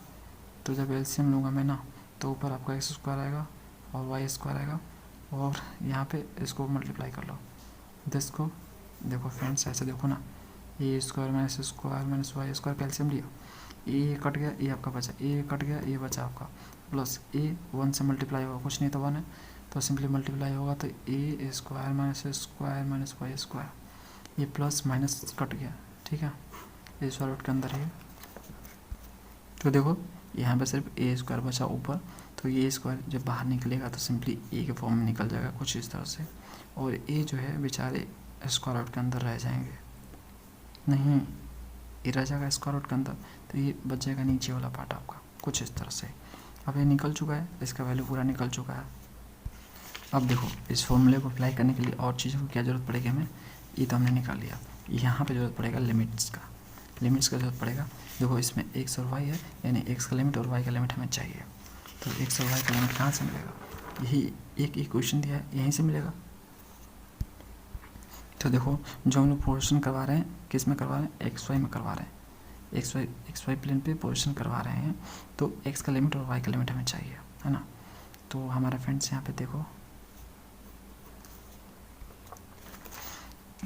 तो जब एलसीएम लूँगा मैं ना, तो ऊपर आपका एक्स स्क्वायर आएगा और वाई स्क्वायर आएगा, और यहाँ पे इसको मल्टीप्लाई कर लो, इसको देखो फ्रेंड्स ऐसे देखो ना, ए स्क्वायर माइनस वाई स्क्वायर का एलसीएम लिया, ए कट गया, ए आपका बचा, ए कट गया, ए बचा आपका, प्लस ए 1 से मल्टीप्लाई होगा, कुछ नहीं तो 1 है, तो सिंपली मल्टीप्लाई होगा, तो ए स्क्वायर माइनस वाई स्क्वायर, ये प्लस माइनस कट गया, ठीक है, ये स्क्वायर रूट के अंदर है। तो देखो यहाँ पे सिर्फ ए स्क्वायर बचा ऊपर, तो ये स्क्वायर जब बाहर निकलेगा तो सिंपली ए के फॉर्म में निकल जाएगा कुछ इस तरह से, और ए जो है बेचारे स्क्वायर रूट के अंदर रह जाएंगे, नहीं ये रह जाएगा स्क्वायर रूट के अंदर, तो ये बच जाएगा नीचे वाला पार्ट आपका कुछ इस तरह से। अब ये निकल चुका है, इसका वैल्यू पूरा निकल चुका है। अब देखो इस फॉर्मूले को अप्लाई करने के लिए और चीज़ों की क्या ज़रूरत पड़ेगी हमें, ये तो हमने निकाल लिया, यहाँ पे ज़रूरत पड़ेगा लिमिट्स का ज़रूरत पड़ेगा। देखो इसमें एक्स और वाई है, यानी एक्स का लिमिट और वाई का लिमिट हमें चाहिए, तो एक्स और वाई का लिमिट कहाँ से मिलेगा, यही एक इक्वेशन दिया है, यहीं से मिलेगा। तो देखो जो हम लोग पोजीशन करवा रहे हैं, किस में करवा रहे हैं, एक्स वाई में करवा रहे हैं, एक्स वाई प्लेन पे पोजीशन करवा रहे हैं, तो एक्स का लिमिट और वाई का लिमिट हमें चाहिए, है ना। तो हमारा फ्रेंड्स यहाँ पे देखो,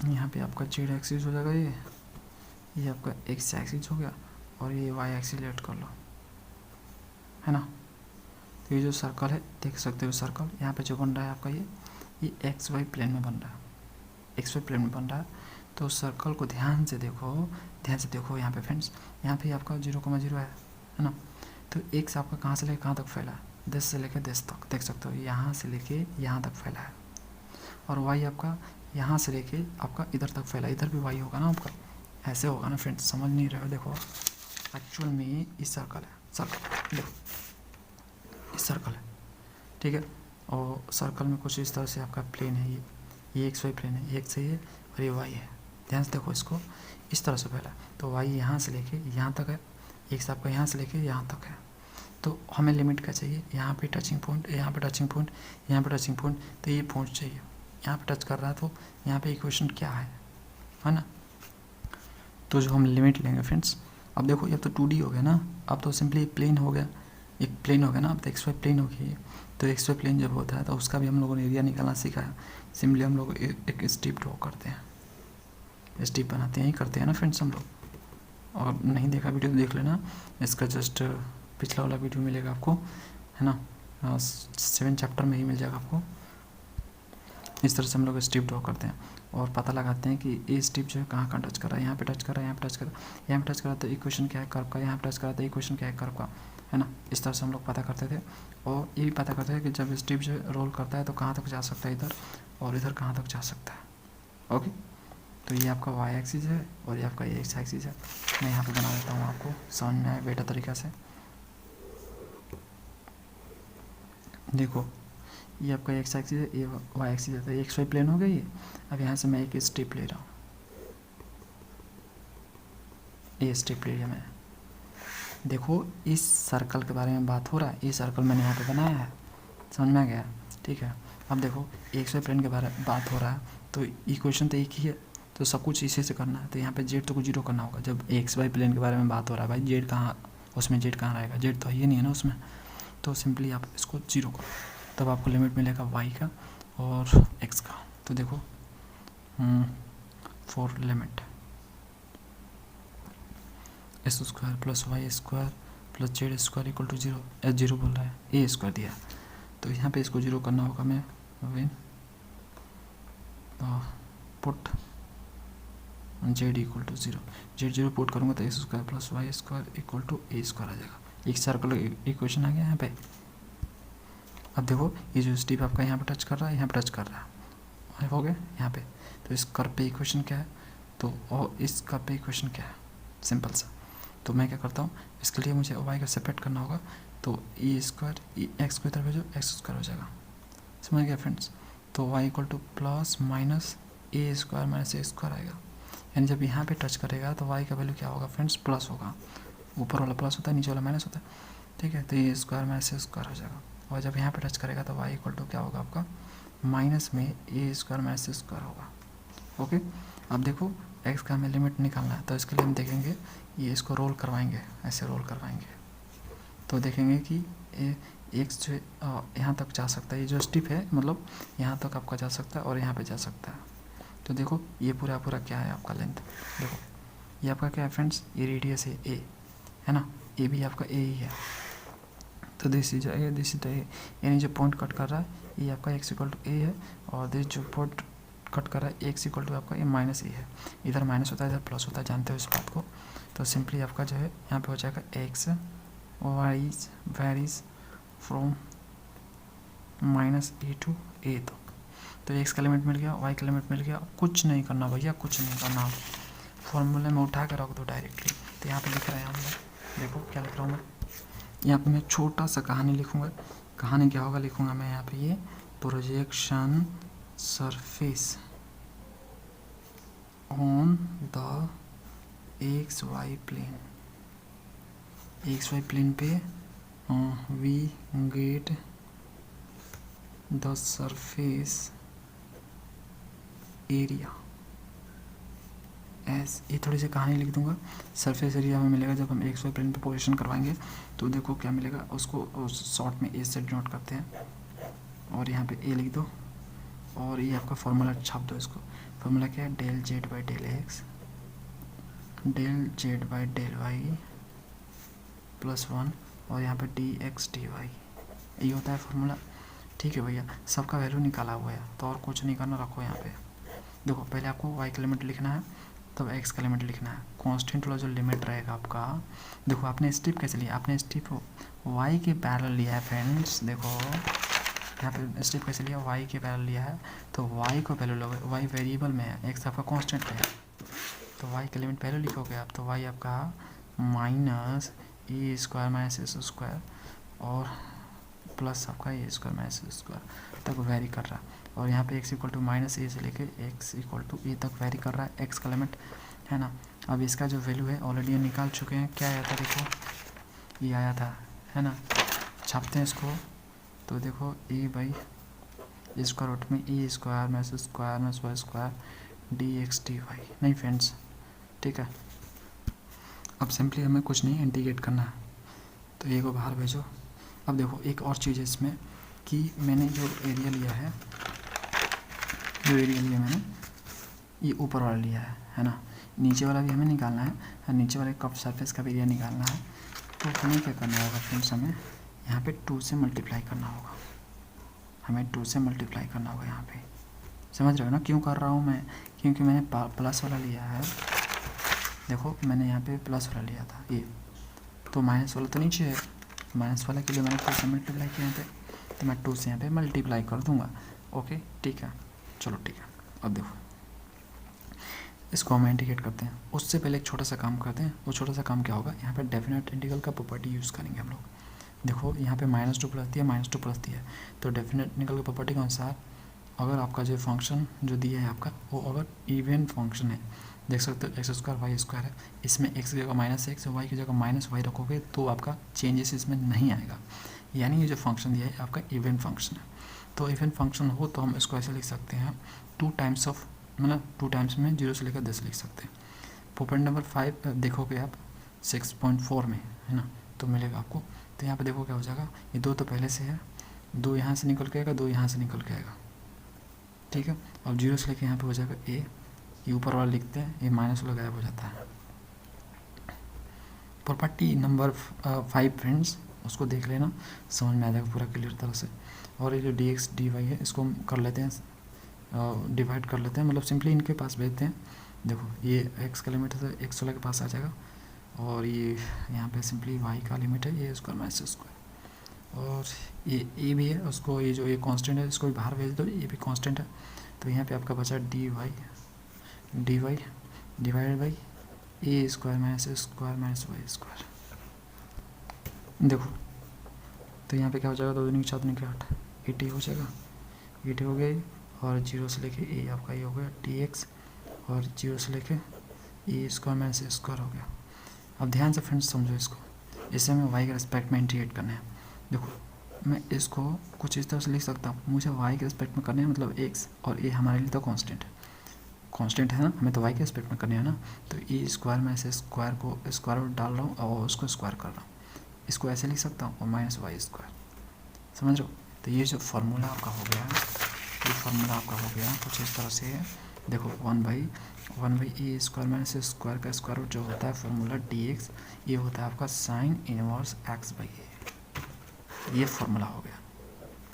यहाँ पे आपका जेड एक्सिस हो जाएगा, ये आपका एक्स एक्सिस हो गया, और ये वाई एक्सिस लेट कर लो, है ना। तो ये जो सर्कल है देख सकते हो, सर्कल यहाँ पे जो बन रहा है आपका ये एक्स वाई प्लेन में बन रहा है, एक्स वाई प्लेन में बन रहा है। तो सर्कल को ध्यान से देखो यहाँ पे फ्रेंड्स, यहाँ पे आपका 0,0 है ना। तो एक्स आपका कहाँ से लेकर कहाँ तक फैला है, 10 से लेकर 10 तक, देख सकते हो यहाँ से लेके यहाँ तक फैला है, और वाई आपका यहाँ से लेके आपका इधर तक फैला, इधर भी वाई होगा ना आपका, ऐसे होगा ना फ्रेंड्स, समझ नहीं रहे हो। देखो एक्चुअल में ये सर्कल है, सर्कल देखो ये सर्कल है, ठीक है, और सर्कल में कुछ इस तरह से आपका प्लेन है, ये एक्स वाई प्लेन है, ये एक्स है ये, और ये वाई है, ध्यान से देखो इसको, इस तरह से फैला, तो वाई यहाँ से लेके यहाँ तक है, एक्स आपका यहाँ से लेके यहाँ तक है। तो हमें लिमिट क्या चाहिए, यहाँ पे टचिंग पॉइंट, यहाँ पे टचिंग पॉइंट, यहाँ पे टचिंग पॉइंट, तो ये पॉइंट चाहिए, यहाँ पे टच कर रहा है, तो यहाँ पे इक्वेशन क्या है ना। तो जो हम लिमिट लेंगे फ्रेंड्स, अब देखो अब तो 2D हो गया ना, अब तो सिंपली प्लेन हो गया, एक प्लेन हो गया ना, अब तो एक्स वाई प्लेन हो गई है। तो एक्स वाई प्लेन जब होता है तो उसका भी हम लोगों ने एरिया निकालना सीखा है। सिंपली हम लोग एक स्ट्रिप ड्रॉ करते हैं, स्ट्रिप बनाते हैं ही करते हैं ना फ्रेंड्स हम लोग, और नहीं देखा वीडियो तो देख लेना, इसका जस्ट पिछला वाला वीडियो मिलेगा आपको, है ना, 7 चैप्टर में ही मिल जाएगा आपको। इस तरह से हम लोग स्ट्रिप ड्रॉ करते हैं और पता लगाते हैं कि ये स्ट्रिप जो है कहाँ कहाँ टच कर रहा है, यहाँ पे टच कर रहा है, यहाँ पे टच कर रहा है, यहाँ पे टच कर रहा है तो इक्वेशन क्या है कर्व का, यहाँ पे टच कर रहा है तो इक्वेशन क्या है कर्व का, है ना। इस तरह से हम लोग पता करते थे, और ये भी पता करते थे कि जब स्ट्रिप जो रोल करता है तो कहाँ तक जा सकता है इधर, और इधर कहाँ तक जा सकता है। ओके, तो ये आपका वाई एक्सिस है और ये आपका एक्स एक्सिस है। मैं यहाँ पे बना देता हूँ, आपको समझ में आए बेटा तरीक़ा से। देखो ये आपका एक्स एक्सिस है, ये वाई एक्सिस है, तो एक्स वाई प्लेन हो गया ये। अब यहाँ से मैं एक स्टेप ले रहा हूँ, ये स्टेप ले लिया मैं। देखो इस सर्कल के बारे में बात हो रहा है, ये सर्कल मैंने यहाँ पे बनाया है, समझ में आ गया, ठीक है। अब देखो एक्स वाई प्लेन के बारे में बात हो रहा है, तो इक्वेशन तो एक ही है, तो सब कुछ इसी से करना है। तो यहाँ पे जेड तो कुछ जीरो करना होगा। जब एक्स वाई प्लेन के बारे में बात हो रहा है भाई, जेड कहाँ, उसमें जेड कहाँ रहेगा, जेड तो ये नहीं है ना उसमें। तो सिंपली आप इसको जीरो करो, तब आपको लिमिट मिलेगा वाई का और एक्स का। तो देखो for limit s square plus y square plus z square equal to zero, s zero बोल रहा है, ए स्क्वायर दिया, तो यहाँ पे इसको जीरो करना होगा। मैं when put z equal to zero, z zero put करूँगा तो x square plus y square equal to a square आ जाएगा। एक सर्कल इक्वेशन आ गया यहाँ पे। अब देखो ये जो स्टीप आपका यहाँ पे टच कर रहा है, यहाँ पे टच कर रहा है, हो गया यहाँ पे। तो इस कर्व पे इक्वेशन क्या है, तो और इस कर्व पे इक्वेशन क्या है, सिंपल सा। तो मैं क्या करता हूँ, इसके लिए मुझे वाई को सेपरेट करना होगा, तो ए स्क्वायर एक्स को इधर भेजो, एक्स स्क्वायर हो जाएगा, समझ गया फ्रेंड्स। तो y equal to plus minus a square minus a square आएगा। यानी जब यहाँ पे टच करेगा तो वाई का वैल्यू क्या होगा फ्रेंड्स, प्लस होगा। ऊपर वाला प्लस होता है, नीचे वाला माइनस होता है, ठीक है। तो ए स्क्वायर माइनस ए स्क्वायर हो जाएगा। और जब यहाँ पे टच करेगा तो वाई इक्वल टू क्या होगा आपका, माइनस में a square minus a square होगा। ओके, अब देखो एक्स का हमें लिमिट निकालना है, तो इसके लिए हम देखेंगे ये इसको रोल करवाएंगे, ऐसे रोल करवाएंगे तो देखेंगे कि एक्स जो यहाँ तक जा सकता है, ये जो स्टिप है मतलब यहाँ तक आपका जा सकता है और यहाँ पे जा सकता है। तो देखो ये पूरा क्या है आपका लेंथ, देखो ये आपका क्या है फ्रेंड्स, ये रेडियस है ए, है ना, ये भी आपका ए ही है। तो this is a, this is a, यानी जो पॉइंट कट कर रहा है ये आपका एक्स इक्वल टू ए है, और दिस जो पॉइंट कट कर रहा है एक्स इक्वल टू आपका ये माइनस ए है। इधर माइनस होता है, इधर प्लस होता है, जानते हो इस बात को। तो सिंपली आपका जो है यहाँ पे हो जाएगा x wise varies from minus a to a. तो एक्स का लिमिट मिल गया, वाई का लिमिट मिल गया, कुछ नहीं करना भैया, कुछ नहीं करना, फॉर्मूले में उठा कर रख दो डायरेक्टली। तो यहाँ पे लिख रहे हैं हम लोग, देखो क्या लिख रहा हूँ मैं, यहाँ पे मैं छोटा सा कहानी लिखूँगा। कहानी क्या होगा, लिखूँगा मैं यहाँ पे, ये projection surface on the x y plane, x y plane पे we get the surface area S, ये थोड़ी सी कहानी लिख दूंगा। सरफेस एरिया हमें मिलेगा जब हम एक्स वाई प्लेन पे पोजीशन करवाएंगे, तो देखो क्या मिलेगा उसको शॉर्ट में ए से डिनोट करते हैं, और यहाँ पे ए लिख दो, और ये आपका फॉर्मूला छाप दो। इसको फॉर्मूला क्या है, del z by del x del z by del y plus 1, और यहाँ पे डी एक्स डी वाई, ये होता है फॉर्मूला, ठीक है भैया। सबका वैल्यू निकाला हुआ है, तो और कुछ नहीं करना, रखो यहाँ पे। देखो पहले आपको वाई का लिमिट लिखना है, तब एक्स का लिमिट लिखना है। कांस्टेंट वाला जो लिमिट रहेगा आपका, देखो आपने स्टेप कैसे लिया, आपने स्टेप वाई के पैरेलल लिया है फ्रेंड्स। देखो यहाँ पे स्टेप कैसे लिया, वाई के पैरेलल लिया है, तो वाई को पहले लोगे, वाई वेरिएबल में है, एक्स आपका कांस्टेंट है, तो वाई का लिमिट पहले लिखोगे आप, तो वाई आपका minus a square minus S square और प्लस आपका ए स्क्वायर माइनस ए स्क्वायर तक वेरी कर रहा है। और यहाँ पे एक्स इक्वल टू माइनस ए से लेके एक्स इक्वल टू ए तक वेरी कर रहा है, एक्स का लिमिट, है ना। अब इसका जो वैल्यू है ऑलरेडी ये निकाल चुके हैं, क्या आया था देखो, ये आया था, है ना। छापते हैं इसको, तो देखो ए बाई स्क्वायर रूट में a square minus square minus y square d x d y, नहीं फ्रेंड्स, ठीक है। अब सिंपली हमें कुछ नहीं इंटीग्रेट करना है, तो ए को बाहर भेजो। अब देखो एक और चीज़ है इसमें कि मैंने जो एरिया लिया है, जो एरिया लिया मैंने, ये ऊपर वाला लिया है ना, नीचे वाला भी हमें निकालना है, नीचे वाले कप सरफेस का भी एरिया निकालना है। तो हमें क्या करना होगा फ्रेंड्स, हमें यहाँ पे 2 से मल्टीप्लाई करना होगा, हमें 2 से मल्टीप्लाई करना होगा यहाँ पे, समझ रहे हो ना क्यों कर रहा हूँ मैं, क्योंकि मैंने प्लस वाला लिया है। देखो मैंने यहाँ पे प्लस वाला लिया था ये, तो माइनस वाला तो नीचे है, माइनस वाला के लिए मैंने 2 से मल्टीप्लाई किया यहाँ पे, तो मैं 2 से यहाँ पे मल्टीप्लाई कर दूँगा। ओके ठीक है, चलो ठीक है। अब देखो इसको हम इंटीग्रेट करते हैं, उससे पहले एक छोटा सा काम करते हैं। वो छोटा सा काम क्या होगा, यहाँ पे डेफिनेट इंटीग्रल का प्रॉपर्टी यूज़ करेंगे हम लोग। देखो यहाँ पे -2 प्लस दिया, -2 प्लस दिया, तो डेफिनेट निकल के प्रॉपर्टी के अनुसार अगर आपका जो फंक्शन जो दिया है आपका वो अगर इवन फंक्शन है, देख सकते हो x² y² है, इसमें x की जगह -x y की जगह -y रखोगे तो आपका चेंजेस इसमें नहीं आएगा, यानी ये जो फंक्शन दिया है आपका इवन फंक्शन है। तो इवन फंक्शन हो तो हम इसको ऐसे लिख सकते हैं 2 टाइम्स ऑफ, मतलब 2 टाइम्स में 0 से लेकर 10 लिख सकते हैं। प्रॉपर्टी नंबर 5 देखोगे आप 6.4 में, है ना, तो मिलेगा आपको। तो यहाँ पे देखो क्या हो जाएगा, ये 2 तो पहले से है, 2 यहाँ से निकल के आएगा, 2 यहाँ से निकल के आएगा, ठीक है। और 0 से लेके यहाँ पे हो जाएगा a, ये ऊपर वाला लिखते हैं, ये माइनस वाला गायब हो जाता है। प्रॉपर्टी नंबर 5 फ्रेंड्स, उसको देख लेना, समझ में आ जाएगा पूरा क्लियर तरह से। और ये जो dx dy है इसको हम कर लेते हैं, डिवाइड कर लेते हैं, मतलब सिंपली इनके पास भेजते हैं। देखो ये x का लिमिट है तो x वाला के पास आ जाएगा, और ये यहाँ पे सिंपली y का लिमिट है, ये स्क्वायर माइनस स्क्वायर, और ये a भी है, उसको ये जो ये कांस्टेंट है इसको भी बाहर भेज दो, ये भी कांस्टेंट है। तो यहाँ पे आपका बचा dy divide by a square minus square minus y square. देखो तो यहाँ पे क्या हो जाएगा, 2 दूनी 4 दूनी 8, 80 हो जाएगा, 80 हो गई, और 0 से लेके a आपका ये हो गया dx, और 0 से लेके a स्क्वायर माइनस स्क्वायर हो गया। अब ध्यान से फ्रेंड्स समझो इसको, इसे हमें y के रिस्पेक्ट में इंटीग्रेट करना है। देखो मैं इसको कुछ इस तरह से लिख सकता हूँ, मुझे y के रिस्पेक्ट में करना है, मतलब x और a हमारे लिए तो कांस्टेंट है ना, हमें तो y के रिस्पेक्ट में करना है ना। तो a स्क्वायर में से स्क्वायर को स्क्वायर रूट डाल रहा हूँ और उसको स्क्वायर कर रहा हूँ, इसको ऐसे लिख सकता हूँ, और माइनस वाई स्क्वायर, समझ रहे हो। तो ये जो फार्मूला आपका हो गया, ये फार्मूला आपका हो गया कुछ इस तरह से है। देखो 1/1 ए स्क्वायर माइनस स्क्वायर का स्क्वायर रूट जो होता है फार्मूला dx, ये होता है आपका साइन इनवर्स x/a, ये फार्मूला हो गया।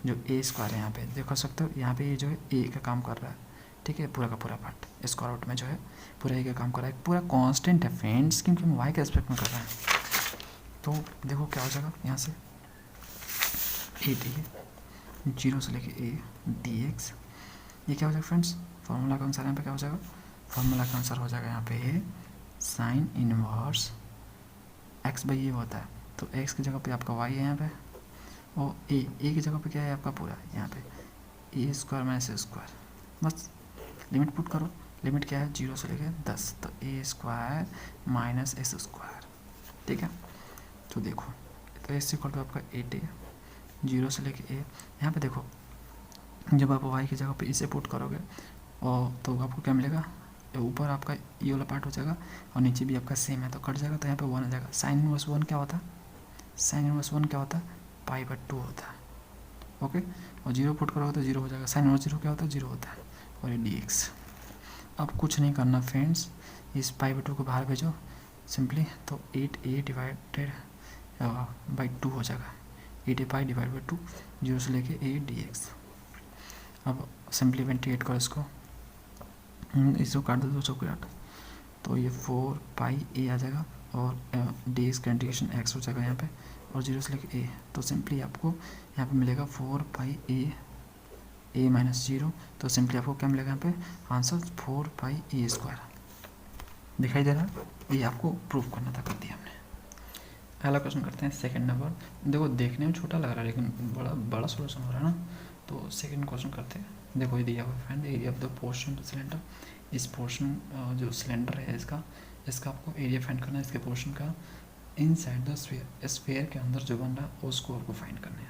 जो ए स्क्वायर है यहाँ पे देखो सकते हो, यहाँ पे ये जो है ए का काम कर रहा है, ठीक है, पूरा का पूरा पार्ट स्क्वायर रूट में जो है पूरा ए का काम कर रहा है, पूरा कांस्टेंट है फ्रेंड्स, क्योंकि हम वाई के एस्पेक्ट में कर रहे हैं। तो देखो क्या हो जाएगा, यहाँ से ए डी 0 से लेके ए dx, ये क्या हो जाएगा फ्रेंड्स, फार्मूला के अनुसार यहाँ पे क्या हो जाएगा, फार्मूला के अनुसार हो जाएगा यहाँ पे साइन इनवर्स x/a होता है, तो x की जगह पे आपका y है यहाँ पे, और a की जगह पे क्या है आपका पूरा यहाँ पे a स्क्वायर माइनस स्क्वायर, बस लिमिट पुट करो, लिमिट क्या है 0 से लेके 10, तो a square minus s square, ठीक है। तो देखो तो इस इक्वल टू आपका 8a, 0 से लेके a, यहाँ पे देखो जब आप y की जगह पे इसे पुट करोगे और तो आपको क्या मिलेगा, ऊपर आपका ये वाला पार्ट हो जाएगा और नीचे भी आपका सेम है तो कट जाएगा, तो यहाँ पे 1 आ जाएगा। साइन इनवर्स 1 क्या होता है, साइन इनवर्स 1 क्या होता है, π/2 होता है, ओके। और 0 पुट करोगे तो 0 हो जाएगा, साइन इनवर्स 0 क्या होता है, 0 होता है, और ये dx। अब कुछ नहीं करना फ्रेंड्स, इस π/2 को बाहर भेजो सिंपली, तो 8a डिवाइडेड बाई 2 हो जाएगा, 8a डिवाइड बाई 2, 0 से लेके a dx। अब सिंपली 28 करो इसको काट दो 2 चौके 8, तो ये 4πa आ जाएगा, और dx का इंटीग्रेशन x हो जाएगा यहाँ पे, और 0 से लेके a, तो सिंपली आपको यहाँ पे मिलेगा 4πa माइनस 0, तो सिंपली आपको क्या मिलेगा यहाँ पे आंसर 4πa स्क्वायर, दिखाई दे रहा है। ये आपको प्रूव करना था, कर दिया हमने। अगला क्वेश्चन करते हैं सेकंड नंबर। देखो देखने में छोटा लग रहा है लेकिन बड़ा सोल्यूशन हो रहा है ना। तो सेकंड क्वेश्चन करते हैं। देखो ये दिया हुआ find area of the portion of cylinder. इस पोर्शन जो सिलेंडर है इसका आपको एरिया फाइंड करना है, इसके पोर्शन का इनसाइड द स्फीयर, स्फीयर के अंदर जो बन रहा है उसको आपको फाइंड करना है।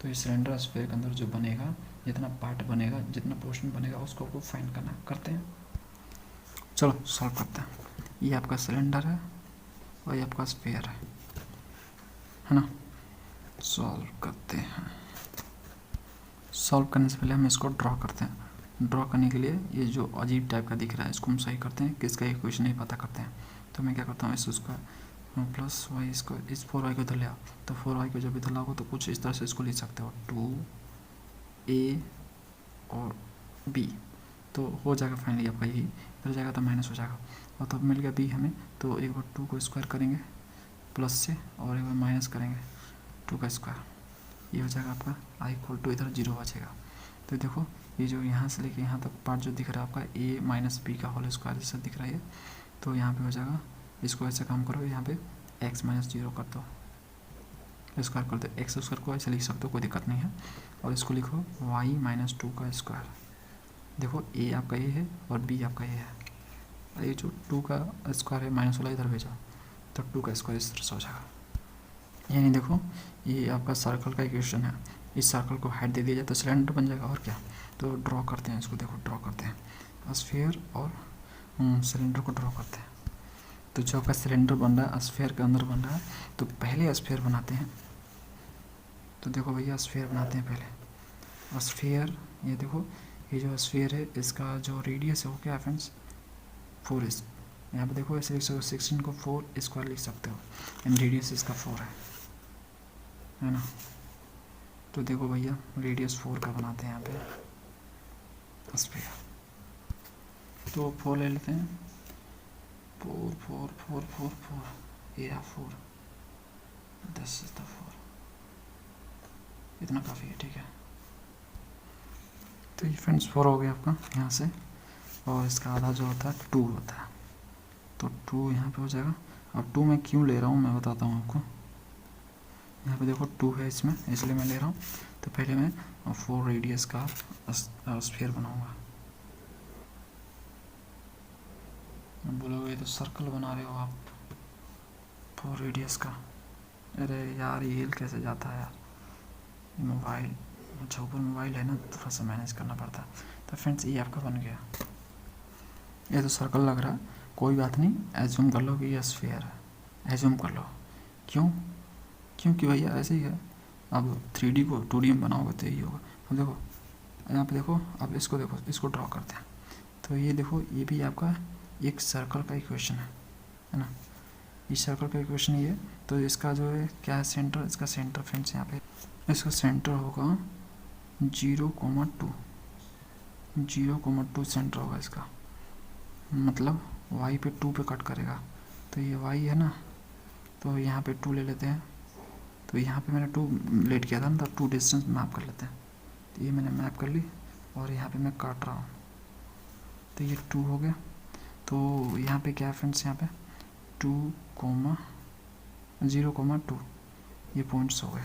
तो ये सिलेंडर स्फीयर के अंदर जो बनेगा, जितना पार्ट बनेगा, जितना पोर्शन बनेगा उसको आपको फाइंड करना करते हैं। चलो सॉल्व करते हैं। ये आपका सिलेंडर है और ये आपका स्फीयर है ना। सॉल्व करते हैं। सॉल्व करने से पहले हम इसको ड्रॉ करते हैं। ड्रॉ करने के लिए ये जो अजीब टाइप का दिख रहा है इसको हम सही करते हैं, किसका इक्वेशन नहीं पता करते हैं। तो मैं क्या करता हूँ, इसको प्लस वाई इसको इस 4y को इधर ले आओ, तो 4y को जब इधर लाओगे तो कुछ इस तरह से इसको लिख सकते हो 2a और b, तो हो जाएगा फाइनली आपका यही, इधर जाएगा तो माइनस हो जाएगा, और तो मिल गया b हमें। तो एक बार 2 को स्क्वायर करेंगे प्लस से, और एक बार माइनस करेंगे 2 का स्क्वायर, ये हो जाएगा आपका i इक्वल टू इधर 0 बचेगा। तो देखो ये जो यहाँ से लेके यहाँ तक पार्ट जो दिख रहा है आपका a माइनस बी का होल स्क्वायर जैसा दिख रहा है, तो यहाँ पे हो जाएगा, इसको ऐसे काम करो, यहाँ पे x माइनस 0 कर दो, स्क्वायर कर दो, एक्स स्क्वायर को ऐसे लिख सकते हो, कोई दिक्कत नहीं है। और इसको लिखो वाई माइनस 2 का स्क्वायर। देखो ए आपका ये है और बी आपका ये है, ये जो 2 का स्क्वायर है माइनस वाला इधर भेजा तो 2 का स्क्वायर इस तरह से हो जाएगा। यानी देखो ये आपका सर्कल का इक्वेशन है, इस सर्कल को हाइट दे दिया जाए तो सिलेंडर बन जाएगा और क्या। तो ड्रॉ करते हैं इसको, देखो ड्रॉ करते हैं स्फीयर और सिलेंडर को ड्रॉ करते हैं। तो जो आपका सिलेंडर बन रहा है स्फीयर के अंदर बन रहा है, तो पहले स्फीयर बनाते हैं। तो देखो भैया स्फीयर बनाते हैं पहले स्फीयर। ये देखो ये जो स्फीयर है इसका जो रेडियस है वो क्या है फ्रेंड्स 4 यहाँ पे देखो ऐसे 16 को 4 स्क्वायर लिख सकते हो एंड रेडियस इसका 4 है ना। तो देखो भैया रेडियस 4 का बनाते हैं यहाँ पे स्फीयर। तो 4 ले लेते हैं, 4 4 4 4 4 ये 4 10 इज द 4, इतना काफ़ी है, ठीक है। तो ये फ्रेंड्स 4 हो गया आपका यहाँ से, और इसका आधा जो होता है 2 होता है, तो 2 यहाँ पे हो जाएगा। अब 2 मैं क्यों ले रहा हूँ मैं बताता हूँ आपको। यहाँ पे देखो 2 है इसमें, इसलिए मैं ले रहा हूँ। तो पहले मैं 4 रेडियस का स्फीयर बनाऊँगा। बोलोगे तो सर्कल बना रहे हो आप 4 रेडियस का। अरे यार ये कैसे जाता है यार, मोबाइल, अच्छा ऊपर मोबाइल है ना, थोड़ा सा मैनेज करना पड़ता है। तो फ्रेंड्स ये आपका बन गया, ये तो सर्कल लग रहा है, कोई बात नहीं, एज्यूम कर लो कि ये स्फीयर है, एज्यूम कर लो। क्यों? क्योंकि भैया ऐसे ही है। अब 3D को 2D में बनाओगे तो यही होगा। अब देखो यहाँ पे देखो, अब इसको देखो, इसको ड्रॉ करते हैं। तो ये देखो ये भी आपका एक सर्कल का इक्वेशन है ना, इस सर्कल का इक्वेशन ये। तो इसका जो है क्या है सेंटर, इसका सेंटर फ्रेंड्स यहाँ पे इसका सेंटर होगा 0,2, 0,2 सेंटर होगा इसका, मतलब y पे 2 पे कट करेगा। तो ये y है ना, तो यहाँ पे 2 ले लेते हैं। तो यहाँ पे मैंने 2 लेट किया था ना, तो 2 डिस्टेंस मैप कर लेते हैं। तो ये मैंने मैप कर ली और यहाँ पे मैं काट रहा हूँ, तो ये 2 हो गया। तो यहाँ पे क्या है फ्रेंड्स, यहाँ पे 0,2 ये पॉइंट्स हो गए।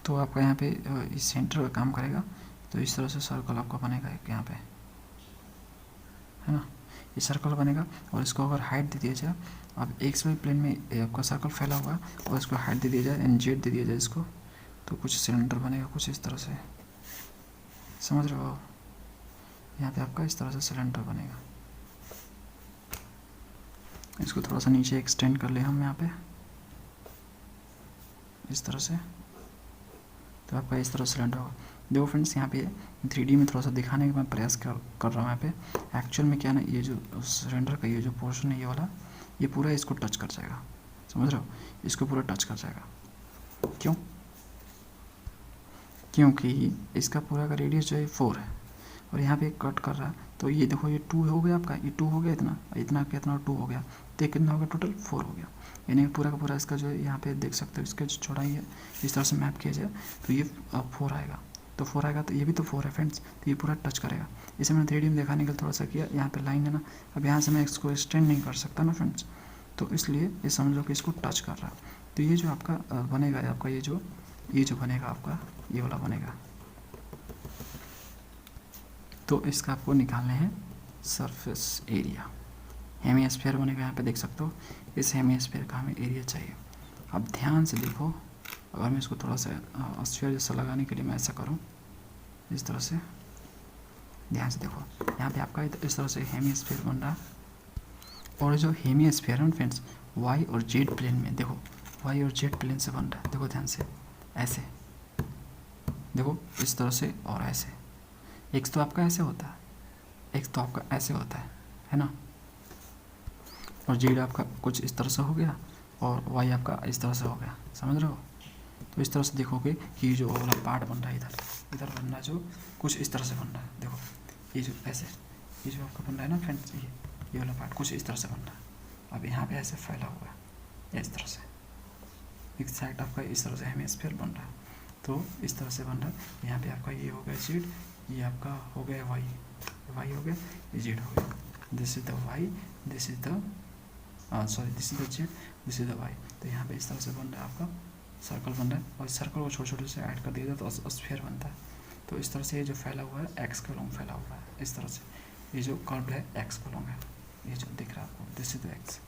तो आपका यहाँ पे इस सेंटर का काम करेगा। तो इस तरह से सर्कल आपका बनेगा एक यहाँ पे, है ना, ये सर्कल बनेगा। और इसको अगर हाइट दे दिया जाए, अब एक्स वाई प्लेन में आपका सर्कल फैला हुआ है और इसको हाइट दे दिया जाए एंड जेड दे दिया जाए इसको, तो कुछ सिलेंडर बनेगा कुछ इस तरह से, समझ रहे हो। यहाँ पे आपका इस तरह से सिलेंडर बनेगा। इसको थोड़ा सा नीचे एक्सटेंड कर ले हम यहाँ पे इस तरह से, तो आपका इस तरह सिलेंडर होगा। देखो फ्रेंड्स यहाँ पे 3D में थोड़ा सा दिखाने का मैं प्रयास कर रहा हूँ यहाँ पे। एक्चुअल में क्या ना, ये जो सिलेंडर का ये जो पोर्शन है ये वाला, ये पूरा इसको टच कर जाएगा, समझ रहे हो, इसको पूरा टच कर जाएगा। क्यों? क्योंकि इसका पूरा का रेडियस जो है 4 है और यहाँ पे कट कर रहा है। तो ये देखो ये 2 हो गया आपका, ये 2 हो गया, इतना इतना कितना 2 हो गया, तो ये कितना हो गया टोटल 4 हो गया। यानी पूरा का पूरा इसका जो है यहाँ पे देख सकते हो, इसका जो चौड़ाई है इस तरह से मैप किया जाए तो ये 4 आएगा। तो 4 आएगा तो ये भी तो 4 है फ्रेंड्स, तो ये पूरा टच करेगा। इसे मैंने 3D में दिखाने के लिए थोड़ा सा किया, यहाँ पे लाइन है ना, अब यहाँ से मैं इसको एक्सटेंड नहीं कर सकता ना फ्रेंड्स, तो इसलिए ये समझ लो कि इसको टच कर रहा है। तो ये जो आपका बनेगा, आपका ये जो बनेगा आपका ये वाला बनेगा। तो इसका आपको निकालने हैं सरफेस एरिया, हेमिस्फीयर बनेगा, यहाँ पे देख सकते हो। इस हेमिस्फीयर का हमें एरिया चाहिए। अब ध्यान से देखो, अगर मैं इसको थोड़ा सा स्फीयर जैसा लगाने के लिए मैं ऐसा करूँ, इस तरह से ध्यान से देखो, यहाँ पे आपका इस तरह से हेमिस्फीयर बन रहा है। और जो हेमिस्फीयर है फ्रेंड्स वाई और जेड प्लेन में, देखो वाई और जेड प्लेन से बन रहा है। देखो ध्यान से, ऐसे देखो इस तरह से और ऐसे। एक तो आपका ऐसे होता है, एक तो आपका ऐसे होता है ना। और जेड आपका कुछ इस तरह से हो गया और वाई आपका इस तरह से हो गया, समझ रहे हो। तो इस तरह से देखोगे कि जो वाला पार्ट बन रहा है इधर बन रहा है, जो कुछ इस तरह से बन रहा है। देखो ये जो ऐसे, ये जो आपका बन रहा है ना फ्रेंड्स, ये वाला पार्ट कुछ इस तरह से बन रहा है। अब यहाँ पे ऐसे फैला हुआ है इस तरह से, एक साइड आपका इस तरह से हेमिस्फीयर बन रहा है। तो इस तरह से बन रहा है। यहाँ पे आपका ये हो गया जेड, ये आपका हो गया वाई, वाई हो गया, ये जेड हो गया। This is the y, this is the this is the z, this is the y. तो यहाँ पे इस तरह से बन रहा है आपका सर्कल बन रहा है और इस सर्कल को छोटे छोटे से ऐड कर दिया जाए तो स्फीयर बनता है। तो इस तरह से ये जो फैला हुआ है एक्स के लॉन्ग फैला हुआ है, इस तरह से ये जो कर्व है एक्स के लॉन्ग है, ये जो दिख रहा है आपको, दिस इज द एक्स।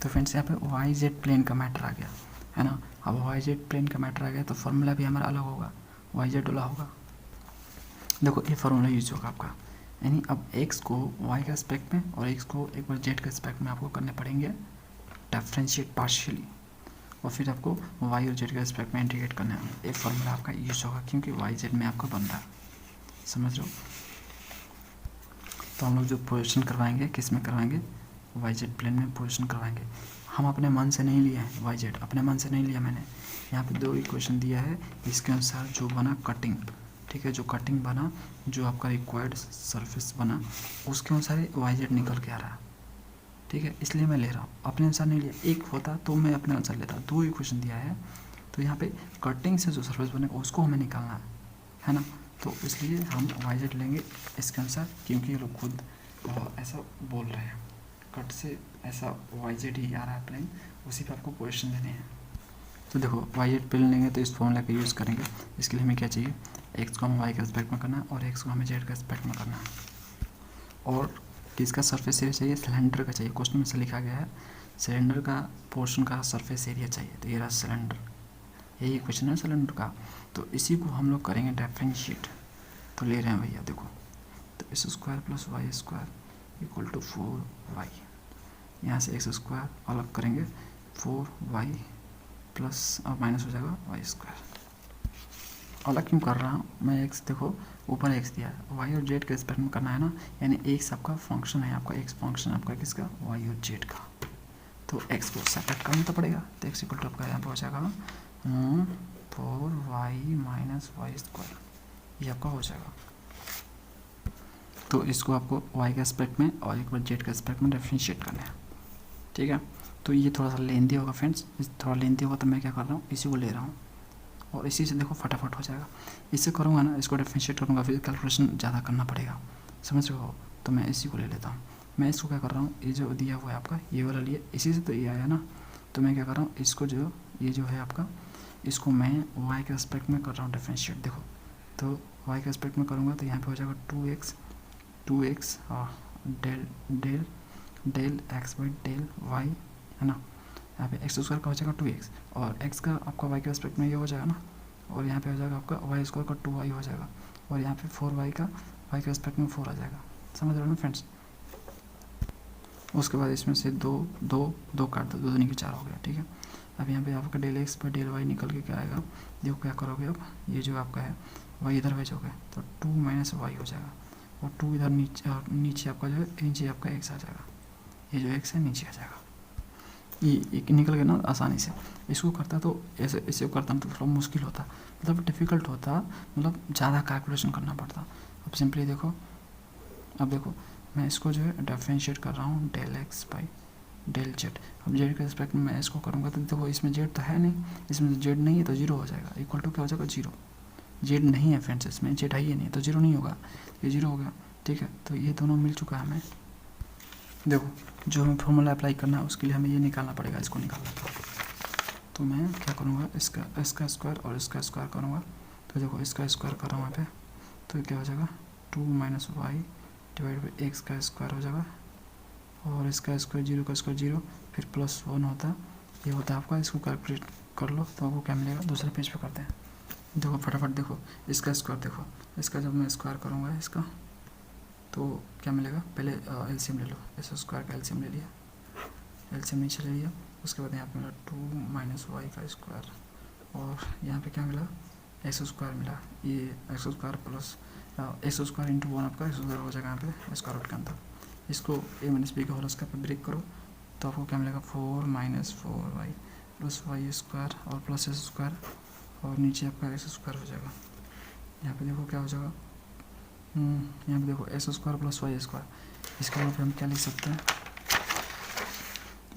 तो फ्रेंड्स यहाँ पे वाई जेड प्लेन का मैटर आ गया है ना। अब वाई जेड प्लेन का मैटर आ गया तो फॉर्मूला भी हमारा अलग होगा, वाई जेड वाला होगा। देखो ये फार्मूला यूज होगा आपका, यानी अब एक्स को वाई के एस्पेक्ट में और एक्स को एक बार जेड के एस्पेक्ट में आपको करने पड़ेंगे डिफरेंशिएट पार्शियली, और फिर आपको वाई और जेड के एस्पेक्ट में इंटीग्रेट करना है। एक फार्मूला आपका यूज होगा क्योंकि वाई जेड में आपका बन रहा है, समझ रहे हो। तो हम लोग जो पोजिशन करवाएंगे किस में करवाएंगे, वाई जेड प्लेन में पोजिशन करवाएंगे। हम अपने मन से नहीं लिया है वाई जेड, अपने मन से नहीं लिया मैंने। यहाँ पे 2 इक्वेशन दिया है, इसके अनुसार जो बना कटिंग, ठीक है, जो कटिंग बना, जो आपका रिक्वायर्ड सरफेस बना, उसके अनुसार वाई जेड निकल के आ रहा है, ठीक है, इसलिए मैं ले रहा हूँ, अपने अनुसार नहीं लिया। एक होता तो मैं अपने अनुसार लेता। 2 इक्वेशन दिया है तो यहाँ पे कटिंग से जो सरफेस बनेगा उसको हमें निकालना है ना। तो इसलिए हम वाई जेड लेंगे इसके अनुसार, क्योंकि ये लोग खुद ऐसा बोल रहे हैं, कट से ऐसा वाई जेड ही आ रहा है प्लेन, उसी पर आपको पोजीशन देने हैं। तो देखो वाई जेड प्लेन लेंगे तो इस फॉर्मूला का यूज़ करेंगे। इसके लिए हमें क्या चाहिए, एक्स को हमें वाई के एस्पेक्ट में करना है और एक्स को हमें जेड के एस्पेक्ट में करना है। और किसका सरफेस एरिया चाहिए, सिलेंडर का चाहिए। क्वेश्चन में से लिखा गया है सिलेंडर का पोर्शन का सरफेस एरिया चाहिए, तो ये रहा सिलेंडर, यही क्वेश्चन है सिलेंडर का। तो इसी को हम लोग करेंगे डिफरेंशिएट। तो ले रहे हैं भैया देखो, तो x square plus y square equal to 4y, यहाँ से एक्स स्क्वायर अलग करेंगे 4y प्लस और माइनस हो जाएगा वाई स्क्वायर। अलग क्यों कर रहा हूँ मैं, एक्स देखो ऊपर एक्स दिया है, वाई और जेड के रिस्पेक्ट में करना है ना, यानी एक्स आपका फंक्शन है, आपका एक्स फंक्शन आपका किसका, वाई और जेड का। तो एक्स को सेपरेट करना तो पड़ेगा, तो एक्स इक्वल टू आपका यहाँ पर हो जाएगा 4y माइनस वाई स्क्वायर, ये आपका हो जाएगा। तो इसको आपको y के एस्पेक्ट में और एक बार z के एस्पेक्ट में डिफरेंशिएट करना है, ठीक है। तो ये थोड़ा सा लेंदी होगा फ्रेंड्स, थोड़ा लेंदी होगा, तो मैं क्या कर रहा हूँ, इसी को ले रहा हूँ और इसी से देखो फटाफट हो जाएगा। इससे करूँगा ना, इसको डिफरेंशिएट करूँगा, फिर कैलकुलेशन ज़्यादा करना पड़ेगा, समझ रहे हो। तो मैं इसी को ले लेता हूँ। मैं इसको क्या कर रहा हूँ, ये जो दिया हुआ है आपका ये वाला लिए, इसी से तो ये आया ना, तो मैं क्या कर रहा हूँ, इसको जो ये जो है आपका, इसको मैं y के एस्पेक्ट में कर रहा हूँ डिफरेंशिएट। देखो तो y के एस्पेक्ट में करूँगा तो यहाँ पे हो जाएगा 2x और del x by del y, है ना। यहाँ पे एक्स स्क्वायर का हो जाएगा 2x और x का आपका y के एस्पेक्ट में ये हो जाएगा ना, और यहाँ पे हो जाएगा आपका वाई स्क्वायर का 2y हो जाएगा, और यहाँ पे 4y का y के एस्पेक्ट में 4 आ जाएगा, समझ रहे हो ना फ्रेंड्स। उसके बाद इसमें से दो काट दो, 2 दूनी के 4 हो गया, ठीक है। अब यहाँ पे आपका del x by del y निकल के क्या आएगा, देखो क्या करोगे अब, ये जो आपका है वाई इधर भेजोगे तो 2 माइनस वाई हो जाएगा, और 2 इधर नीचे, और नीचे आपका जो है नीचे आपका एक्स आ जाएगा, ये जो एक्स है नीचे आ जाएगा। ये निकल गया ना आसानी से। इसको करता तो ऐसे, इसे करता तो थोड़ा मुश्किल होता, मतलब डिफ़िकल्ट होता, मतलब ज़्यादा कैलकुलेशन करना पड़ता। अब सिंपली देखो, अब देखो मैं इसको जो है डिफरेंशिएट कर रहा हूँ del x by del z. अब जेड के रिस्पेक्ट में मैं इसको करूँगा तो देखो इसमें जेड तो है नहीं, इसमें जेड नहीं है तो 0 हो जाएगा, इक्वल टू क्या हो जाएगा 0। जेड नहीं है फ्रेंड्स, इसमें जेड है ही नहीं, तो 0 नहीं होगा, ये 0 हो गया, ठीक है। तो ये दोनों मिल चुका है हमें। देखो जो हमें फॉर्मूला अप्लाई करना है उसके लिए हमें ये निकालना पड़ेगा, इसको निकालना पड़ेगा। तो मैं क्या करूँगा, इसका स्क्वायर और इसका स्क्वायर करूँगा। तो देखो इसका स्क्वायर कर रहा हूँ यहाँ पे, तो क्या हो जाएगा 2 minus y divide by x का स्क्वायर हो जाएगा, और इसका स्क्वायर 0 का स्क्वायर 0, फिर प्लस 1 होता है, ये होता है आपका। इसको कैलकुलेट कर लो तो आपको क्या मिलेगा, दूसरे पेज पे करते हैं। देखो फटाफट देखो इसका स्क्वायर, देखो इसका जब मैं स्क्वायर करूँगा इसका तो क्या मिलेगा, पहले एलसीएम ले लो, इस स्क्वायर का एलसीएम ले लिया, एलसीएम नीचे ले लिया, उसके बाद यहाँ पे मिला 2 माइनस वाई का स्क्वायर, और यहाँ पे क्या मिला, एक्स स्क्वायर मिला, ये x square plus x square into 1 आपका एक्स स्क्वायर हो जाएगा यहाँ पे स्क्वायर रूट के अंदर। इसको a माइनस बी का होल स्क्वायर पर ब्रेक करो तो आपको क्या मिलेगा 4 minus 4y plus y square और प्लस एस स्क्वायर, और नीचे आपका एक्स स्क्वायर हो जाएगा। यहाँ पे देखो क्या हो जाएगा, यहाँ पे देखो s square plus y square, इसके बाद हम क्या लिख सकते हैं,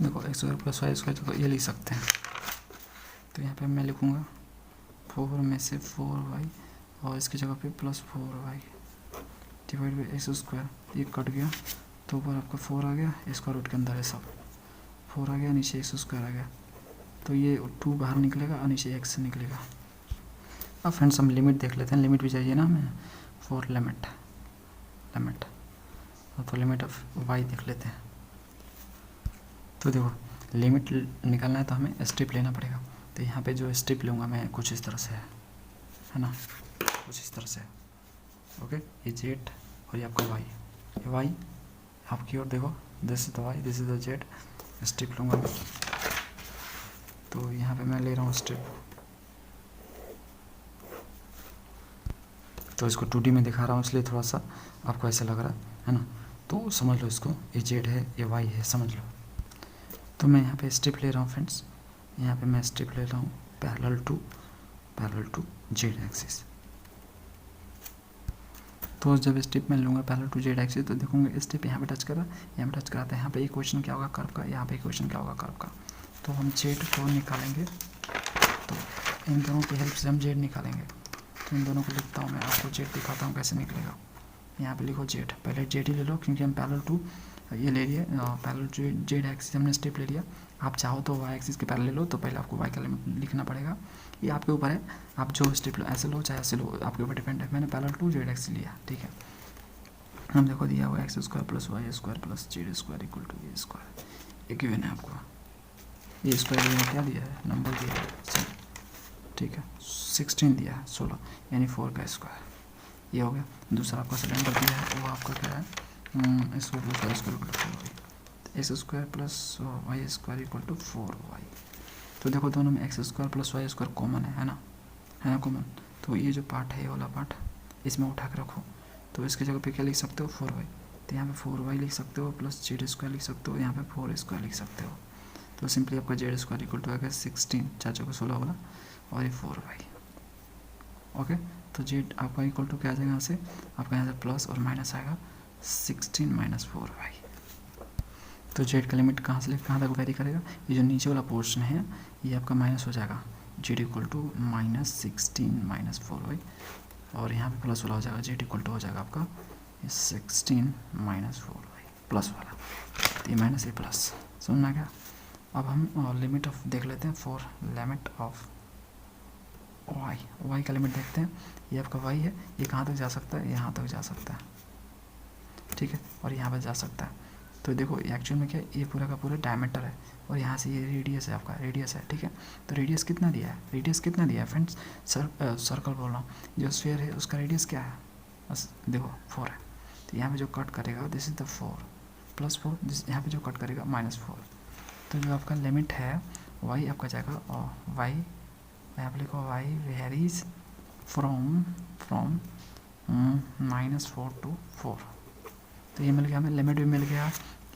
देखो x square plus y square, तो ये लिख सकते हैं। तो यहाँ पे मैं लिखूँगा 4 में से 4y और इसकी जगह पे plus 4y divide by x square, ये कट गया तो ऊपर आपका 4 आ गया, स्क्वायर रूट के अंदर है सब 4 आ गया, नीचे एक्स स्क्वायर आ गया, तो ये 2 बाहर निकलेगा और नीचे x निकलेगा। अब फ्रेंड्स हम लिमिट देख लेते हैं, लिमिट भी चाहिए ना हमें, फॉर लिमिट तो लिमिट ऑफ y देख लेते हैं। तो देखो लिमिट निकालना है तो हमें स्टेप लेना पड़ेगा। तो यहाँ पे जो स्टेप लूँगा मैं कुछ इस तरह से है ना, कुछ इस तरह से। ओके, ये जेड और ये आपका वाई, ये वाई आपकी ओर देखो, this is the y, this is the z. Step लूँगा मैं, तो यहाँ पे मैं ले रहा हूँ स्टेप। तो इसको 2D में दिखा रहा हूँ इसलिए थोड़ा सा आपको ऐसा लग रहा है ना, तो समझ लो इसको, ये जेड है ये वाई है, समझ लो। तो मैं यहाँ पे स्टेप ले रहा हूँ फ्रेंड्स, यहाँ पे मैं स्टेप ले रहा हूँ पैरेलल टू जेड एक्सिस। तो जब स्टेप मैं लूँगा पैरेलल टू जेड एक्सिस तो देखूँगा स्टेप यहाँ पे टच कर रहा है, यहाँ पे टच कराता है। यहाँ पे इक्वेशन क्या होगा कर्व का, यहाँ पे इक्वेशन क्या होगा कर्व का। तो हम जेड को निकालेंगे, तो इन दोनों की हेल्प से हम जेड निकालेंगे। तो इन दोनों को लिखता हूँ मैं, आपको जेड दिखाता हूँ कैसे निकलेगा। यहाँ पे लिखो जेड, पहले जेड ही ले लो क्योंकि हम पैरेलल टू ये ले लिए, पैरेलल टू जेड एक्सिस हमने स्टेप ले लिया। आप चाहो तो वाई एक्सिस के पैरेलल ले लो, तो पहले आपको वाई का लिमिट लिखना पड़ेगा, ये आपके ऊपर है। आप जो स्टेप लो, ऐसे लो चाहे ऐसे लो, आपके ऊपर डिपेंड है। मैंने पैरेलल टू जेड एक्सिस लिया, ठीक है। हम देखो दिया हुआ x square plus y square plus z square equal to a square, ये गिवन है आपको। ये स्क्वायर में क्या दिया है, नंबर दिया है, ठीक है। 16 दिया है, 16 यानी 4 का स्क्वायर, ये हो गया। दूसरा आपका सिलेंडर दिया है, वो आपका क्या है, x square plus y square equal to 4 x square plus y square equal to 4y। तो देखो दोनों में x square plus y square common है ना, कॉमन। तो ये जो पार्ट है, ये वाला पार्ट इसमें उठा के रखो, तो इसकी जगह पे क्या लिख सकते हो 4y। तो यहाँ पे 4y लिख सकते हो प्लस जेड स्क्वायर लिख सकते हो, यहाँ पे 4 स्क्वायर लिख सकते हो। तो सिंपली आपका जेड स्क्वायर इक्वल टू आएगा 16, 4 को 16 वाला, और ये 4y। ओके, तो जेड आपका इक्वल टू क्या आ जाएगा, यहाँ से आपका यहाँ से प्लस और माइनस आएगा 16 माइनस 4y। तो जेड का लिमिट कहाँ से कहाँ तक वेरी करेगा, ये जो नीचे वाला पोर्शन है ये आपका माइनस हो जाएगा, Z equal to -16 minus 4y, और यहाँ पे प्लस वाला हो जाएगा, जेड इक्वल टू हो जाएगा आपका 16 माइनस 4y प्लस वाला, तो ये माइनस ये प्लस, समझना क्या। अब हम लिमिट ऑफ देख लेते हैं, फॉर लिमिट ऑफ वाई का लिमिट देखते हैं। ये आपका वाई है, ये कहाँ तक जा सकता है, यहाँ तक जा सकता है, ठीक है, और यहाँ पर जा सकता है। तो देखो एक्चुअल में क्या है, ये पूरा का पूरा डायमीटर है, और यहाँ से ये रेडियस है, आपका रेडियस है, ठीक है। तो रेडियस कितना दिया है, रेडियस कितना दिया है फ्रेंड्स, सर्कल बोल रहा हूँ, जो स्फीयर है उसका रेडियस क्या है, बस देखो 4 है। तो यहाँ पे जो कट करेगा दिस इज द 4 प्लस 4, यहाँ पे जो कट करेगा -4। तो जो आपका लिमिट है वाई आपका जाएगा, और वाई यहाँ पे लिखो वाई वेरीज फ्रॉम -4 to 4। तो ये मिल गया हमें, लिमिट भी मिल गया,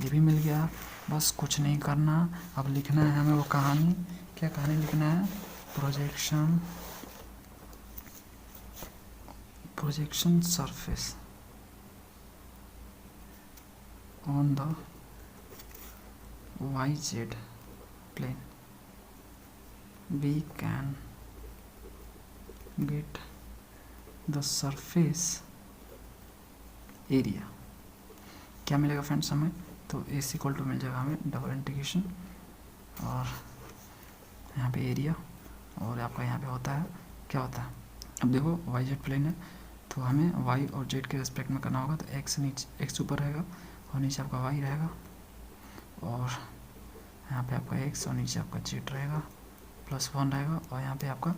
ये भी मिल गया। बस कुछ नहीं करना, अब लिखना है हमें वो कहानी, क्या कहानी लिखना है, projection surface on the YZ plane, we can get the surface area। क्या मिलेगा फ्रेंड्स हमें, तो AC इक्वल टू मिल जाएगा हमें डबल इंटीग्रेशन, और यहाँ पे एरिया, और आपका यहाँ पे होता है क्या होता है, अब देखो YZ प्लेन है, तो हमें Y और Z के रिस्पेक्ट में करना होगा। तो x नीचे, x ऊपर रहेगा और नीचे आपका y रहेगा, और यहाँ पे आपका x और नीचे आपका z रहेगा, +1 रहेगा, और यहाँ पे आपका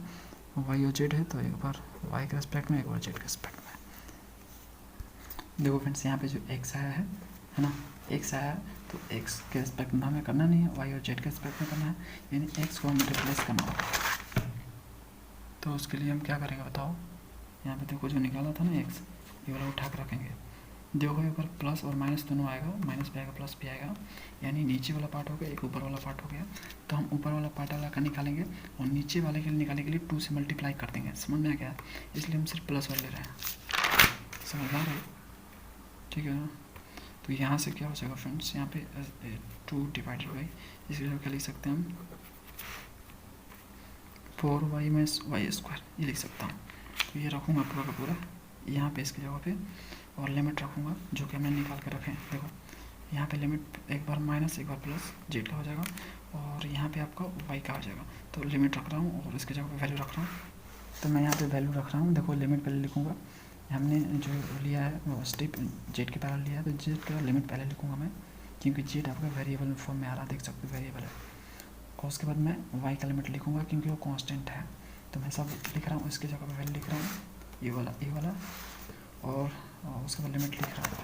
y और z है, तो एक बार y के रिस्पेक्ट में, एक बार z के रिस्पेक्ट में। देखो फ्रेंड्स यहाँ पे जो x आया है ना, x आया है, तो x के रिस्पेक्ट में हमें करना नहीं है, y और z के रिस्पेक्ट में करना है, यानी x को हमें रिप्लेस करना होगा। तो उसके लिए हम क्या करेंगे बताओ, यहाँ पे देखो जो निकाला था ना x, ये वाला उठा कर रखेंगे। देखो एक बार प्लस और माइनस दोनों आएगा, माइनस भी आएगा प्लस भी आएगा, यानी नीचे वाला पार्ट हो गया, एक ऊपर वाला पार्ट हो गया। तो हम ऊपर वाला पार्ट वाला का निकालेंगे, और नीचे वाले के लिए निकालने के लिए 2 से मल्टीप्लाई कर देंगे, समझ में आ गया, इसलिए हम सिर्फ प्लस वाले ले रहे हैं, समझ आ रहा है, ठीक है ना। तो यहाँ से क्या हो जाएगा फ्रेंड्स, यहाँ पे 2 डिवाइडेड बाई, इसलिए क्या लिख सकते हैं हम 4y माइनस वाई स्क्वायर, ये लिख सकता हूँ। तो ये रखूँगा पूरा का पूरा यहाँ पे इसकी जगह पे, और लिमिट रखूँगा जो कि हमने निकाल के रखे हैं। देखो यहाँ पे लिमिट एक बार माइनस एक बार प्लस जेड का हो जाएगा, और यहाँ पे आपका वाई का आ जाएगा। तो लिमिट रख रहा हूँ और इसकी जगह पे वैल्यू रख रहा हूँ। तो मैं यहाँ पे वैल्यू रख रहा हूँ। देखो लिमिट पहले लिखूँगा, हमने जो लिया है वो स्टेप जेड के पैरेलल लिया है, तो जेड का लिमिट पहले लिखूँगा मैं, क्योंकि जेड आपका वेरिएबल फॉर्म में आ रहा है, देख सकते हो वेरिएबल है। और उसके बाद मैं वाई का लिमिट लिखूँगा क्योंकि वो कांस्टेंट है, तो मैं सब लिख रहा हूँ, इसकी जगह पे वैल्यू लिख रहा हूँ, ये वाला और उसके बाद लिमिट लिख रहा हूँ।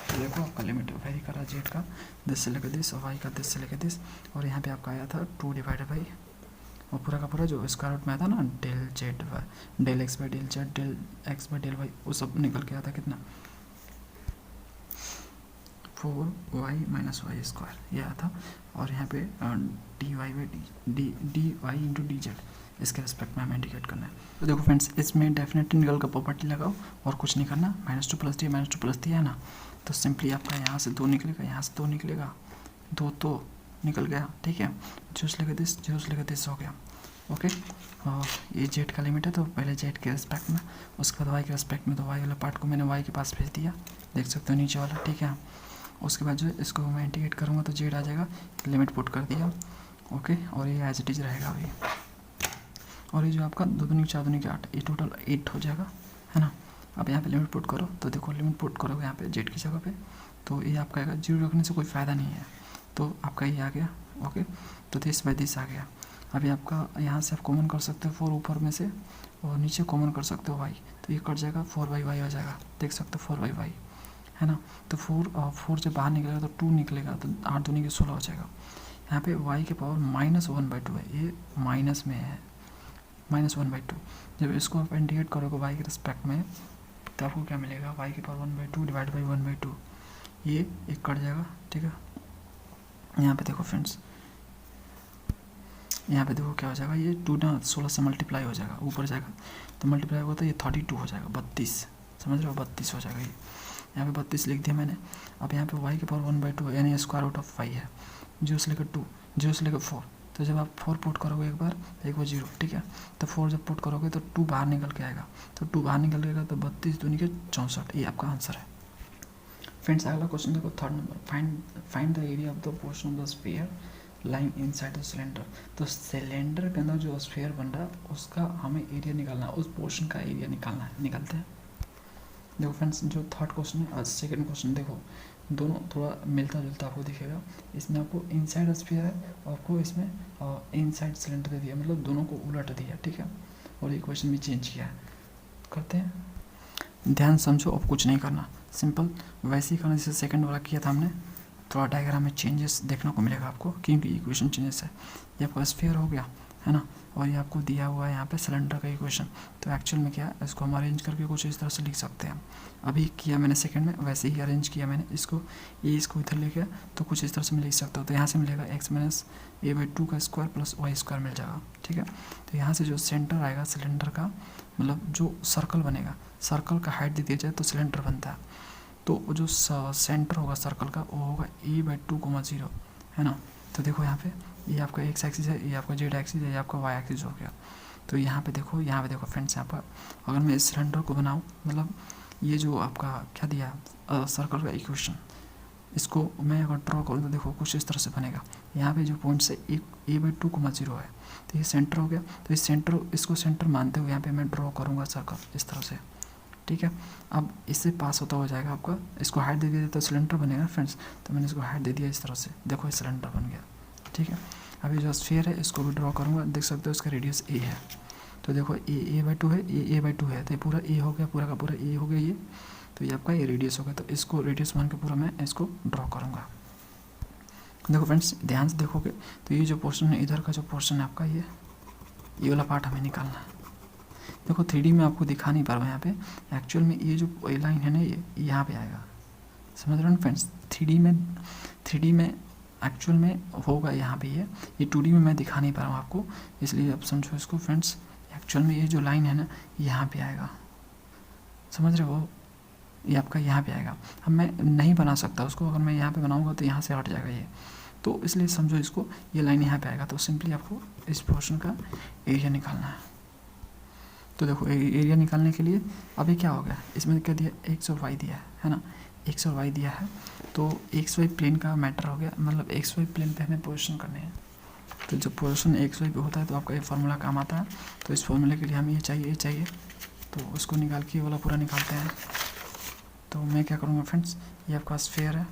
तो देखो आपका लिमिट वेरी कर रहा है जेड का दिस से लेकर दिस और वाई का दिस से लेकर दिस, और यहाँ पे आपका आया था 2 डिवाइडेड बाई और पूरा का पूरा जो स्क्वायर रूट में आया था ना, del z y del x by del z del x by del y, वो सब निकल के आया था कितना 4y माइनस वाई स्क्वायर ये आया था। और यहाँ पे d y by d y into d z इसके रिस्पेक्ट में हमें इंडिकेट करना है। तो देखो फ्रेंड्स, इसमें डेफिनेट इंटीग्रल का प्रॉपर्टी लगाओ और कुछ नहीं करना, -2 + d -2 + d है ना, तो सिंपली आपका यहाँ से 2 निकलेगा, यहाँ से 2 निकलेगा, 2 तो निकल गया, ठीक है, जूस लेकर दिस हो गया, ओके। और ये जेड का लिमिट है, तो पहले जेड के रिस्पेक्ट में, उसके बाद वाई के रिस्पेक्ट में, तो वाई वाला पार्ट को मैंने वाई के पास भेज दिया, देख सकते हो नीचे वाला, ठीक है। उसके बाद जो इसको मैं इंटीग्रेट करूँगा तो जेड आ जाएगा, लिमिट पुट कर दिया, ओके। और ये एज इट इज रहेगा अभी, और ये जो आपका 2 दूनी 4 दूनी 8, ये टोटल 8 हो जाएगा, है ना। अब यहाँ पे लिमिट पुट करो, तो देखो लिमिट पुट करोगे यहाँ पे जेड की जगह पे, तो ये आपका आएगा, 0 रखने से कोई फ़ायदा नहीं है, तो आपका ये आ गया, ओके। तो दिस बाई दिस आ गया। अभी आपका यहाँ से आप कॉमन कर सकते हो 4 ऊपर में से, और नीचे कॉमन कर सकते हो वाई, तो ये कट जाएगा, 4/y आ जाएगा, देख सकते हो 4/y, है ना। तो 4 जब बाहर निकलेगा तो 2 निकलेगा, तो 8 दूनी के 16 हो जाएगा। यहाँ पे y के पावर -1/2 है, ये माइनस में है, -1/2। जब इसको आप इंटीग्रेट करोगे y के रिस्पेक्ट में, तो आपको क्या मिलेगा, y के पावर 1/2 डिवाइड बाई 1/2, ये एक कट जाएगा, ठीक है। यहाँ पे देखो फ्रेंड्स, यहाँ पे देखो क्या हो जाएगा, ये 2 ना 16 से मल्टीप्लाई हो जाएगा, ऊपर जाएगा, तो मल्टीप्लाई होगा तो ये 32 हो जाएगा, 32, समझ रहे हो, 32 हो जाएगा ये। यहाँ पे 32 लिख दिया मैंने। अब यहाँ पे y के पावर 1/2 यानी स्क्वायर रूट ऑफ 5 है, 0 से लेकर 2, 0 से लेकर 4, तो जब आप 4 पुट करोगे एक बार 0, ठीक है, तो 4 जब पुट करोगे तो 2 बाहर निकल के आएगा, तो 2 बाहर निकल गएगा, तो 32 दूनी के 64, ये आपका आंसर है। फ्रेंड्स अगला क्वेश्चन देखो, 3rd number, find the area of the portion of the sphere lying inside the cylinder. तो सिलेंडर के अंदर जो स्फीयर बन रहा है उसका हमें एरिया निकालना है, उस पोर्शन का एरिया निकालना है, निकालते हैं। देखो फ्रेंड्स, जो 3rd क्वेश्चन है और 2nd क्वेश्चन देखो, दोनों थोड़ा मिलता जुलता आपको दिखेगा। इसमें आपको इनसाइड स्फीयर है और आपको इसमें इनसाइड सिलेंडर दे दिया, मतलब दोनों को उलट दिया, ठीक है, और ये क्वेश्चन भी चेंज किया है। करते हैं, ध्यान समझो, अब कुछ नहीं करना, सिंपल वैसे ही करना जैसे सेकंड वाला किया था हमने। थोड़ा डायग्राम में चेंजेस देखने को मिलेगा आपको, क्योंकि इक्वेशन चेंजेस है। ये आपका स्फीयर हो गया, है ना, और ये आपको दिया हुआ है यहाँ पे सिलेंडर का इक्वेशन। तो एक्चुअल में क्या है, इसको हम अरेंज करके कुछ इस तरह से लिख सकते हैं। अभी किया मैंने सेकंड में, वैसे ही अरेंज किया मैंने इसको, ये इसको इधर लेके तो कुछ इस तरह से मैं लिख सकता हूँ। तो यहाँ से मिलेगा x - a/2 का स्क्वायर प्लस वाई स्क्वायर मिल जाएगा, ठीक है। तो यहाँ से जो सेंटर आएगा सिलेंडर का, मतलब जो सर्कल बनेगा, सर्कल का हाइट दे दिया जाए तो सिलेंडर बनता है, तो जो सेंटर होगा सर्कल का वो होगा a/2, 0, है ना। तो देखो यहाँ पे ये आपका x एक्सिस है, ये आपका z एक्सिस है, ये आपका y एक्सिस हो गया। तो यहाँ पे देखो फ्रेंड्स, यहाँ पर अगर मैं इस सिलेंडर को बनाऊँ, मतलब ये जो आपका क्या दिया सर्कल का इक्वेशन, इसको मैं अगर ड्रॉ करूँ तो देखो कुछ इस तरह से बनेगा। यहाँ पे जो पॉइंट से a/2, 0 है, तो ये सेंटर हो गया। तो इस सेंटर, इसको सेंटर मानते हुए यहाँ पे मैं ड्रॉ करूँगा सर्कल इस तरह से, ठीक है। अब इससे पास होता हो जाएगा आपका, इसको हाइट दे दिया तो सिलेंडर बनेगा फ्रेंड्स, तो मैंने इसको हाइट दे दिया इस तरह से, देखो ये सिलेंडर बन गया, ठीक है। अभी जो स्फीयर है इसको भी ड्रॉ करूँगा, देख सकते हो इसका रेडियस a है, तो देखो a/2 है, a/2 है, तो ये पूरा a हो गया, पूरा का पूरा a हो गया ये, तो ये आपका ये रेडियस हो गया। तो इसको रेडियस मान के पूरा मैं इसको ड्रॉ करूँगा। देखो फ्रेंड्स, ध्यान से देखोगे तो ये जो पोर्शन है, इधर का जो पोर्शन है आपका, ये वाला पार्ट हमें निकालना है। देखो 3D में आपको दिखा नहीं पा रहा हूँ यहाँ पे, एक्चुअल में ये जो लाइन है ना, ये यहाँ पे आएगा, समझ रहे हो फ्रेंड्स। 3D में एक्चुअल में होगा यहाँ पे, ये 2D में मैं दिखा नहीं पा रहा हूँ आपको, इसलिए अब समझो इसको फ्रेंड्स। एक्चुअल में ये जो लाइन है ना, यहाँ पे आएगा, समझ रहे हो, ये आपका यहाँ पे आएगा। अब मैं नहीं बना सकता उसको, अगर मैं यहाँ पे बनाऊँगा तो यहाँ से हट जाएगा ये, तो इसलिए समझो इसको, ये लाइन यहाँ पे आएगा। तो सिंपली आपको इस पोर्शन का एरिया निकालना है। तो देखो एरिया निकालने के लिए अभी क्या हो गया, इसमें क्या दिया, x और y दिया है ना, एक्स और वाई दिया है, तो एक्स वाई प्लेन का मैटर हो गया, मतलब एक्स वाई प्लेन पे हमें पोजीशन करने हैं। तो जब पोजीशन एक्स वाई पे होता है तो आपका ये फार्मूला काम आता है। तो इस फार्मूले के लिए हमें ये चाहिए, तो उसको निकाल के ये वाला पूरा निकालते हैं। तो मैं क्या करूँगा फ्रेंड्स, ये आपका स्फीयर है,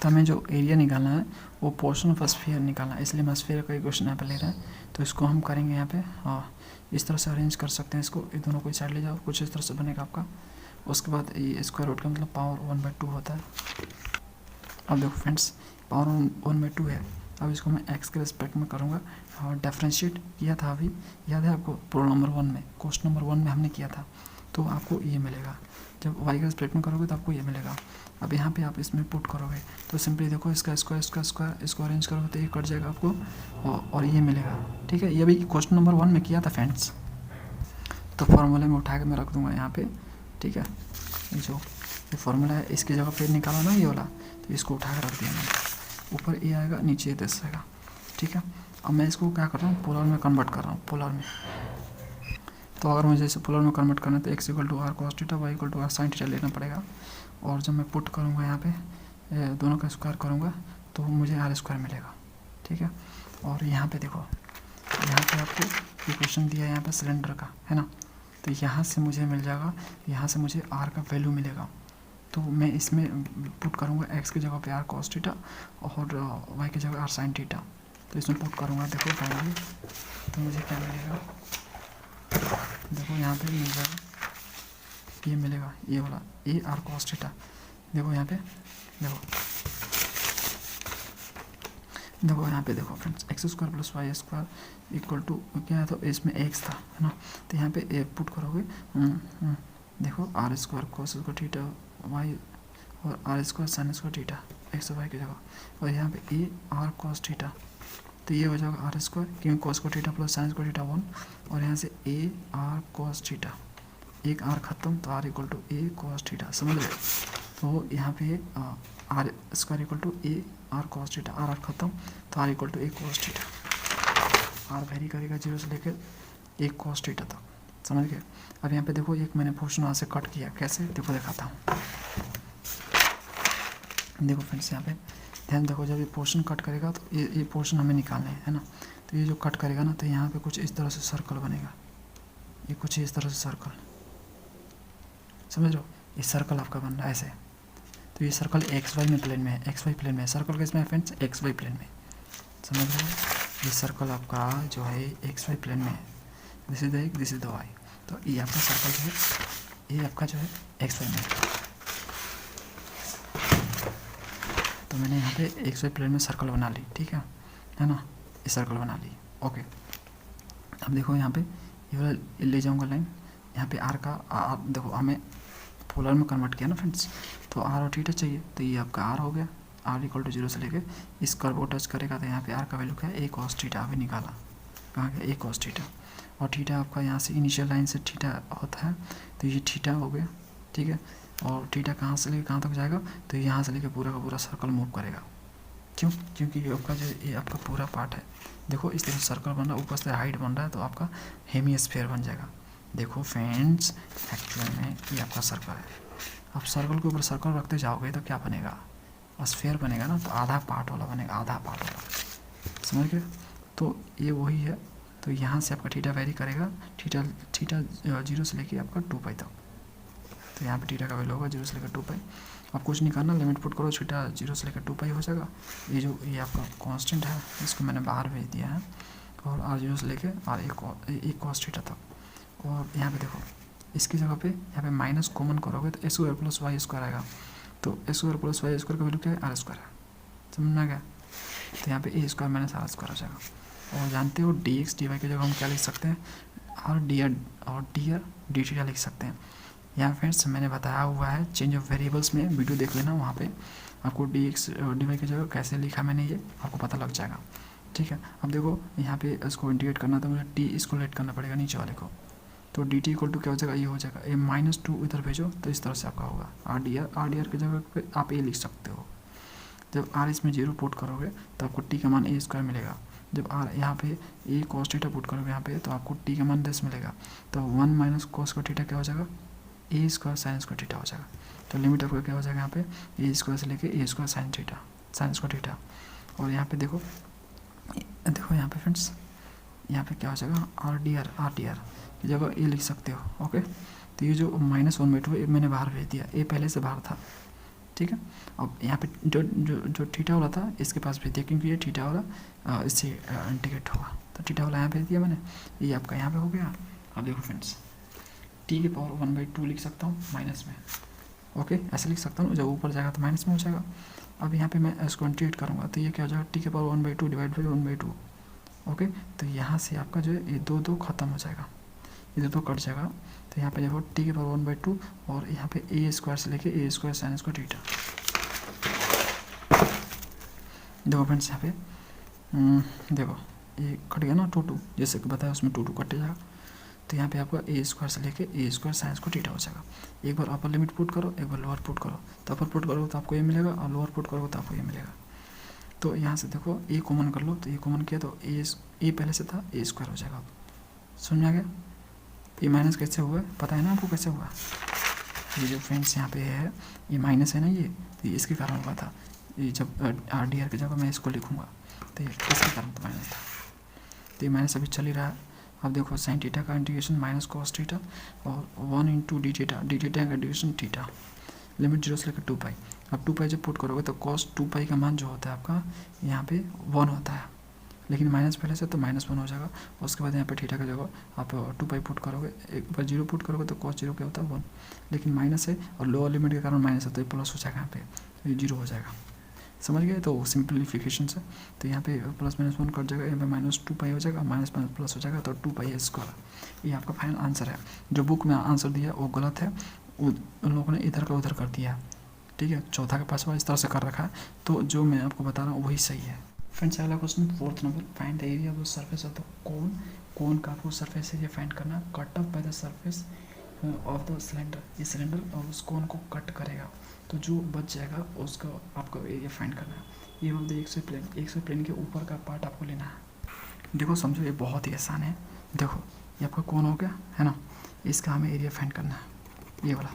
तो हमें जो एरिया निकालना है वो पोर्शन ऑफ स्फीयर निकालना है, इसलिए हम स्फीयर का क्वेश्चन यहाँ पे ले रहे हैं। तो इसको हम करेंगे यहाँ पे, इस तरह से अरेंज कर सकते हैं इसको, ये दोनों को साइड ले जाओ, कुछ इस तरह से बनेगा आपका। उसके बाद ये स्क्वायर रूट का मतलब पावर 1/2 होता है। अब देखो फ्रेंड्स, पावर 1/2 है। अब इसको मैं एक्स के रिस्पेक्ट में करूँगा, और डिफरेंशिएट किया था अभी, याद है आपको, प्रॉब्लम नंबर 1 में, क्वेश्चन नंबर 1 में हमने किया था। तो आपको ये मिलेगा, जब वाई के रिस्पेक्ट में करोगे तो आपको ये मिलेगा। अब यहाँ पे आप इसमें पुट करोगे तो सिंपली देखो, इसका स्क्वायर इसको अरेंज करोगे तो ये कट जाएगा आपको, और ये मिलेगा। ठीक है, ये भी क्वेश्चन नंबर 1 में किया था फ्रेंड्स। तो फार्मूले में उठा के मैं रख दूँगा यहाँ पे। ठीक है, जो ये फार्मूला है इसकी जगह पे निकाला ना ये वाला, तो इसको उठा कर रख दिया मैंने। ऊपर ए आएगा, नीचे दस आएगा। ठीक है, अब मैं इसको क्या कर रहा हूँ, पोलर में कन्वर्ट कर रहा हूँ, पोलर में। तो अगर मुझे इसे पोलर में कन्वर्ट करना है तो x equal to r cos theta, y equal to r sine theta लेना पड़ेगा। और जब मैं पुट करूँगा यहाँ पे, दोनों का स्क्वायर करूँगा तो मुझे आर स्क्वायर मिलेगा। ठीक है, और यहाँ पे देखो, यहाँ पे आपको इक्वेशन दिया है यहाँ पे सिलेंडर का, है ना। तो यहाँ से मुझे मिल जाएगा, यहाँ से मुझे आर का वैल्यू मिलेगा। तो मैं इसमें पुट करूँगा एक्स की जगह पे आर कॉस थीटा और वाई की जगह आर साइन थीटा। तो इसमें पुट करूँगा, देखो फाइनली तो मुझे क्या मिलेगा, देखो यहाँ पे मिल जाएगा, ये मिलेगा, ये वाला ए आर कॉस थीटा। देखो यहाँ पे, देखो यहाँ पे देखो friends, x square plus y square equal to क्या है, तो इसमें एक्स था, है ना। तो यहाँ पे ए पुट करोगे, देखो r square cos square theta y और r square sine square theta x y की जगह, और यहाँ पे ए आर कॉस थीटा। तो ये हो जाएगा आर स्क्वायर, क्योंकि cos square theta plus sine square theta 1, और यहाँ से ए आर कॉस थीटा, एक आर खत्म तो r equal to a cos theta, समझ गए। तो यहाँ पे r square equal to a r cos theta, r खत्म तो r equal to a cos theta. R vary करेगा 0 से लेकर ए कॉस थीटा तक, समझ गए। अब यहाँ पे देखो, एक मैंने पोर्शन वहाँ से कट किया, कैसे देखो दिखाता हूँ। देखो फ्रेंड्स, यहाँ पे ध्यान देखो, जब ये पोर्शन कट करेगा तो ये पोर्शन हमें निकालना है ना। तो ये जो कट करेगा ना, तो यहाँ पे कुछ इस तरह से सर्कल बनेगा, ये कुछ इस तरह से सर्कल, समझ लो, ये सर्कल आपका बन रहा है ऐसे। तो ये सर्कल एक्स वाई में प्लेन में है, एक्स वाई प्लेन में है, सर्कल किस में है फ्रेंड्स, एक्स वाई प्लेन में, समझ रहे हो। ये सर्कल आपका जो है एक्स वाई प्लेन में है, this is the x, this is the y. तो ये आपका सर्कल जो है, ये आपका जो है एक्स वाई में है। तो मैंने यहाँ पे एक्स वाई प्लेन में सर्कल बना ली, ठीक है ना, ये सर्कल बना ली, ओके। अब देखो यहाँ पे ये वाला ले जाऊँगा लाइन, यहाँ पे आर का देखो हमें पोलर में कन्वर्ट किया ना फ्रेंड्स, तो आर और थीटा चाहिए, तो ये आपका आर हो गया, आर इक्वल टू 0 से लेके इस कर्व को टच करेगा, तो यहाँ पे आर का वैल्यू क्या है, ए कॉस थीटा अभी निकाला, कहाँ गया, ए कॉस थीटा। और थीटा आपका यहाँ से इनिशियल लाइन से थीटा होता है, तो ये थीटा हो गया, ठीक है। और थीटा कहाँ से लेके कहाँ तक जाएगा, तो यहाँ से लेके पूरा का पूरा सर्कल मूव करेगा, क्यों, क्योंकि ये आपका जो ये आपका पूरा पार्ट है, देखो इस तरह से सर्कल बन रहा है, ऊपर से हाइट बन रहा है, तो आपका हेमिस्फीयर बन जाएगा। देखो फ्रेंड्स, एक्चुअल में ये आपका सर्कल है। अब सर्कल के ऊपर सर्कल रखते जाओगे तो क्या बनेगा, स्फीयर बनेगा ना, तो आधा पार्ट वाला बनेगा, आधा पार्ट वाला, समझ गए। तो ये वही है, तो यहाँ से आपका थीटा वेरी करेगा, थीटा 0 से लेके आपका 2π तक। तो यहाँ पे थीटा का वैल्यू होगा 0 से लेकर 2π। अब कुछ नहीं करना, लिमिट पुट करो, थीटा 0 से लेकर 2π हो जाएगा। ये आपका कांस्टेंट है, इसको मैंने बाहर भेज दिया है, और आर 0 से लेके आर एक कॉस थीटा तक। और यहाँ पे देखो, इसकी जगह पे यहाँ पे माइनस कॉमन करोगे तो ए स्क्वायर प्लस वाई स्क्वायर आएगा, तो ए स्क्वायर प्लस वाई स्क्वायर का वैल्यू क्या है, आर स्क्वायर है, समझ में आ गया। तो यहाँ पे a square minus are square हो जाएगा। और जानते हो डी एक्स डी वाई की जगह हम क्या लिख सकते हैं, R D R D theta लिख सकते हैं। यहाँ फ्रेंड्स मैंने बताया हुआ है चेंज ऑफ वेरिएबल्स में, वीडियो देख लेना, वहाँ पे आपको डी एक्स डी वाई की जगह कैसे लिखा मैंने ये आपको पता लग जाएगा, ठीक है। अब देखो यहाँ पे इसको इंटीग्रेट करना, तो मुझे टी इसको लेट करना पड़ेगा नीचे वाले को, तो डी टी इक्वल टू क्या हो जाएगा, ये हो जाएगा ए -2 इधर भेजो, तो इस तरह से आपका होगा आर डी आर की जगह पे आप ए लिख सकते हो। जब आर इसमें 0 पुट करोगे तो आपको टी का मान ए स्क्वायर मिलेगा। जब आर यहाँ पे ए कॉस थीटा पुट करोगे यहाँ पे, तो आपको टी का मान 10 मिलेगा। तो 1 माइनस कॉस का थीटा क्या हो जाएगा, ए स्क्वायर साइन स्क्वायर थीटा हो जाएगा। तो लिमिट आपका क्या हो जाएगा यहाँ पे ए स्क्वायर से लेके a square sine theta, sine square theta. और यहाँ पे देखो यहाँ पे फ्रेंड्स यहाँ पे क्या हो जाएगा आर डी आर की जगह ए लिख सकते हो। ओके, तो ये जो -1/2 ये मैंने बाहर भेज दिया, ए पहले से बाहर था, ठीक है। अब यहाँ पे जो जो जो थीटा वाला था इसके पास भेज दिया, क्योंकि ये थीटा वाला इससे इंटीग्रेट होगा, तो थीटा वाला यहाँ भेज दिया मैंने, ये आपका यहाँ पे हो गया। अब देखो फ्रेंड्स टी की पावर 1/2 लिख सकता हूँ माइनस में। ओके, ऐसे लिख सकता हूँ, जब ऊपर जाएगा तो माइनस में हो जाएगा। अब यहाँ पे मैं इसको इंटीग्रेट करूँगा तो ये क्या हो जाएगा टी की पावर 1/2 डिवाइड बाई 1/2। ओके, तो यहाँ से आपका जो है ये 2 खत्म हो जाएगा, ये 2 कट जाएगा। तो यहाँ पे देखो टी की पावर 1/2 और यहाँ पे ए स्क्वायर से लेके a square sine square theta. देखो फ्रेंड्स यहाँ पे देखो ये कट गया ना 2 जैसे कि बताया उसमें 2 कट जाएगा। तो यहाँ पे आपका ए स्क्वायर से लेके a square sine square theta हो जाएगा। एक बार अपर लिमिट पुट करो, एक बार लोअर पुट करो, तो अपर पुट करोगे तो आपको ये मिलेगा और लोअर पुट करोगे तो आपको ये मिलेगा। तो यहाँ से देखो ए कॉमन कर लो, तो ए कॉमन किया तो ए पहले से था ए स्क्वायर हो जाएगा। अब समझ में आ गया ये माइनस कैसे हुआ, पता है ना आपको कैसे हुआ। ये जो फ्रेंड्स यहाँ पे है ये माइनस है ना, ये तो ये इसके कारण हुआ था। ये जब आर डी आर की जगह मैं इसको लिखूँगा तो ये इसके कारण तो माइनस था, तो ये माइनस अभी चल ही रहा है। अब देखो साइन थीटा का इंटीग्रेशन माइनस कॉस थीटा और 1 इंटू डी थीटा का इंटीग्रेशन थीटा, लिमिट 0 से लेकर 2π। अब 2π जब पुट करोगे तो कॉस 2π का मान जो होता है आपका यहाँ पे 1 होता है, लेकिन माइनस पहले से तो -1 हो जाएगा। और उसके बाद यहाँ पे थीटा का जगह आप 2π पुट करोगे, एक बार 0 पुट करोगे तो कॉस 0 क्या होता है 1, लेकिन माइनस है और लोअर लिमिट के कारण माइनस है तो ये प्लस हो जाएगा, यहाँ पे तो ये 0 हो जाएगा। समझ गए, तो सिंप्लीफिकेशन से तो यहाँ पे +-1 कट जाएगा, यहाँ पे -2π हो जाएगा, माइनस प्लस हो जाएगा तो 2π स्क्वायर। ये आपका फाइनल आंसर है। जो बुक में आंसर दिया वो गलत है, उन लोगों ने इधर का उधर कर दिया, ठीक है। चौथा का पांचवा इस तरह से कर रखा है, तो जो मैं आपको बता रहा हूँ वही सही है। फ्रेंड्स अगला question 4th number, find the area of the surface of the cone. Cone का आपको सरफेस एरिया फाइंड करना, cut off by the surface of the cylinder. ये सिलेंडर और उस कोन को कट करेगा तो जो बच जाएगा उसका आपको एरिया फाइंड करना है। ये of the x y plane के ऊपर का पार्ट आपको लेना है। देखो समझो ये बहुत ही आसान है। देखो ये आपका कोन हो गया है ना, इसका हमें एरिया फाइंड करना है, ये वाला,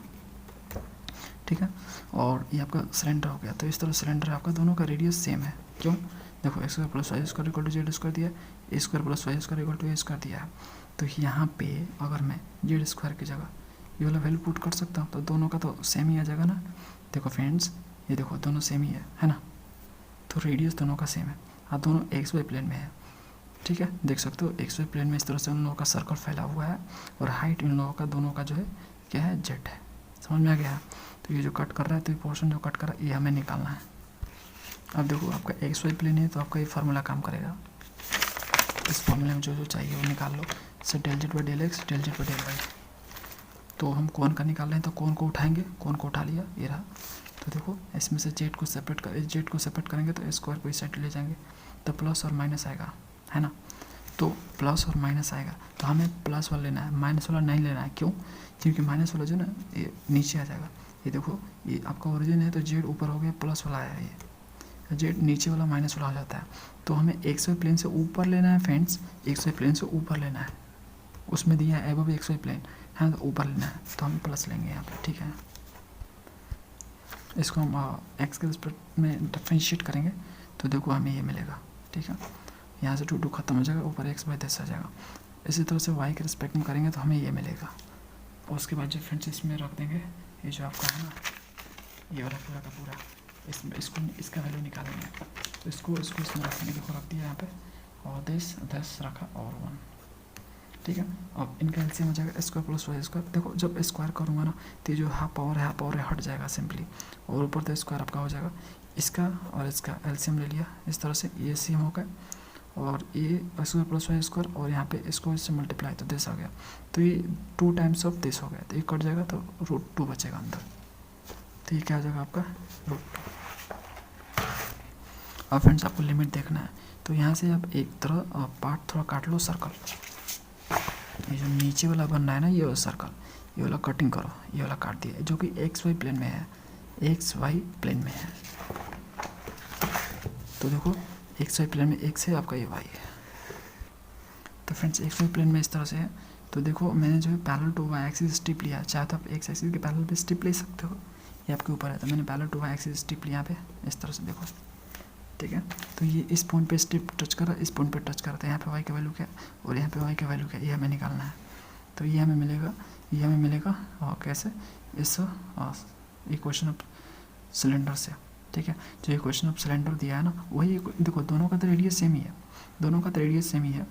ठीक है। और ये आपका सिलेंडर हो गया, तो इस तरह सिलेंडर आपका दोनों का रेडियस सेम है। क्यों, देखो x² + y² equal to z² दिया, a² + y² equal to a² दिया है। तो यहाँ पे अगर मैं z² की जगह ये वाला वैल्यू पुट कर सकता हूँ तो दोनों का तो सेम ही आ जाएगा ना। देखो फ्रेंड्स ये देखो दोनों सेम ही है ना, तो रेडियस दोनों का सेम है। हाँ दोनों XY प्लेन में है, ठीक है। देख सकते हो XY प्लेन में इस तरह से उन लोगों का सर्कल फैला हुआ है और हाइट इन लोगों का दोनों का जो है क्या है z है। समझ में आ गया। तो ये जो कट कर रहा है, तो ये पोर्शन जो कट कर रहा है ये हमें निकालना है। अब देखो आपका XY प्लेन है तो आपका ये फार्मूला काम करेगा। इस फार्मूले में जो जो चाहिए वो निकाल लो, से ∂z/∂x ∂z/∂y। तो हम कोन का निकाल रहे हैं तो कोन को उठाएंगे, कोन को उठा लिया, ये रहा। तो देखो इसमें से z को सेपरेट करेंगे तो स्क्वायर को इस साइड ले जाएंगे तो प्लस और माइनस आएगा, है ना। तो प्लस और माइनस आएगा तो हमें प्लस वाला लेना है, माइनस वाला नहीं लेना है। क्यों, क्योंकि माइनस वाला जो ना ये नीचे आ जाएगा। ये देखो ये आपका ओरिजिन है तो z ऊपर हो गया, प्लस वाला आया, ये z नीचे वाला माइनस वाला हो जाता है। तो हमें XY प्लेन से ऊपर लेना है फ्रेंड्स, XY प्लेन से ऊपर लेना है। उसमें दिया है एबव XY प्लेन है तो ऊपर लेना है, तो हम प्लस लेंगे यहाँ पे, ठीक है। इसको हम x के रिस्पेक्ट में डिफरेंशिएट करेंगे तो देखो हमें ये मिलेगा, ठीक है। यहाँ से 2 खत्म हो जाएगा, ऊपर x/10 आ जाएगा। इसी तरह से y के रिस्पेक्ट में करेंगे तो हमें ये मिलेगा। और उसके बाद जो फ्रेंड्स इसमें रख देंगे ये जो आपका है ना ये वाला पूरा का पूरा, इसका वैल्यू निकालेंगे तो इसको इसमें रखेंगे। देखो रख दिया यहाँ पे और 10 रखा और 1, ठीक है। अब इनका एलसीएम हो जाएगा x² + y²। देखो जब स्क्वायर करूँगा ना तो ये जो हाफ पावर है हट जाएगा सिंपली, और ऊपर तो स्क्वायर आपका हो जाएगा। इसका और इसका एलसीएम ले लिया इस तरह से, ये सेम हो गया और ये x² + y² और यहाँ पे इसको इससे मल्टीप्लाई तो 10 आ गया। तो ये 2 टाइम्स ऑफ 10 हो गया, तो ये कट जाएगा तो √2 बचेगा अंदर। तो ये क्या हो जाएगा आपका √2। अब फ्रेंड्स आपको लिमिट देखना है तो यहाँ से आप एक तरह पार्ट थोड़ा काट लो सर्कल। ये जो नीचे वाला बन रहा है ना ये वाला सर्कल, ये वाला कटिंग करो, ये वाला काट दिया जो कि XY प्लेन में है, XY प्लेन में है। तो देखो XY प्लेन में x है, आपका ये y है। तो फ्रेंड्स XY प्लेन में इस तरह से है। तो देखो मैंने जो है parallel to y axis strip लिया, चाहे तो आप x एक्सिस के पैरेलल पे स्ट्रिप ले सकते हो ये आपके ऊपर है, तो मैंने parallel to y axis strip लिया पे इस तरह से देखो, ठीक है। तो ये इस पॉइंट पे स्ट्रिप टच कर रहा है, इस पॉइंट पे टच करता है, यहाँ पे वाई का वैल्यू क्या और यहाँ पे वाई का वैल्यू क्या, ये हमें निकालना है। तो ये हमें मिलेगा और कैसे, इस इक्वेशन ऑफ सिलेंडर से, ठीक है। जो इक्वेशन ऑफ सिलेंडर दिया है ना, वही देखो दोनों का तो रेडियस सेम ही है,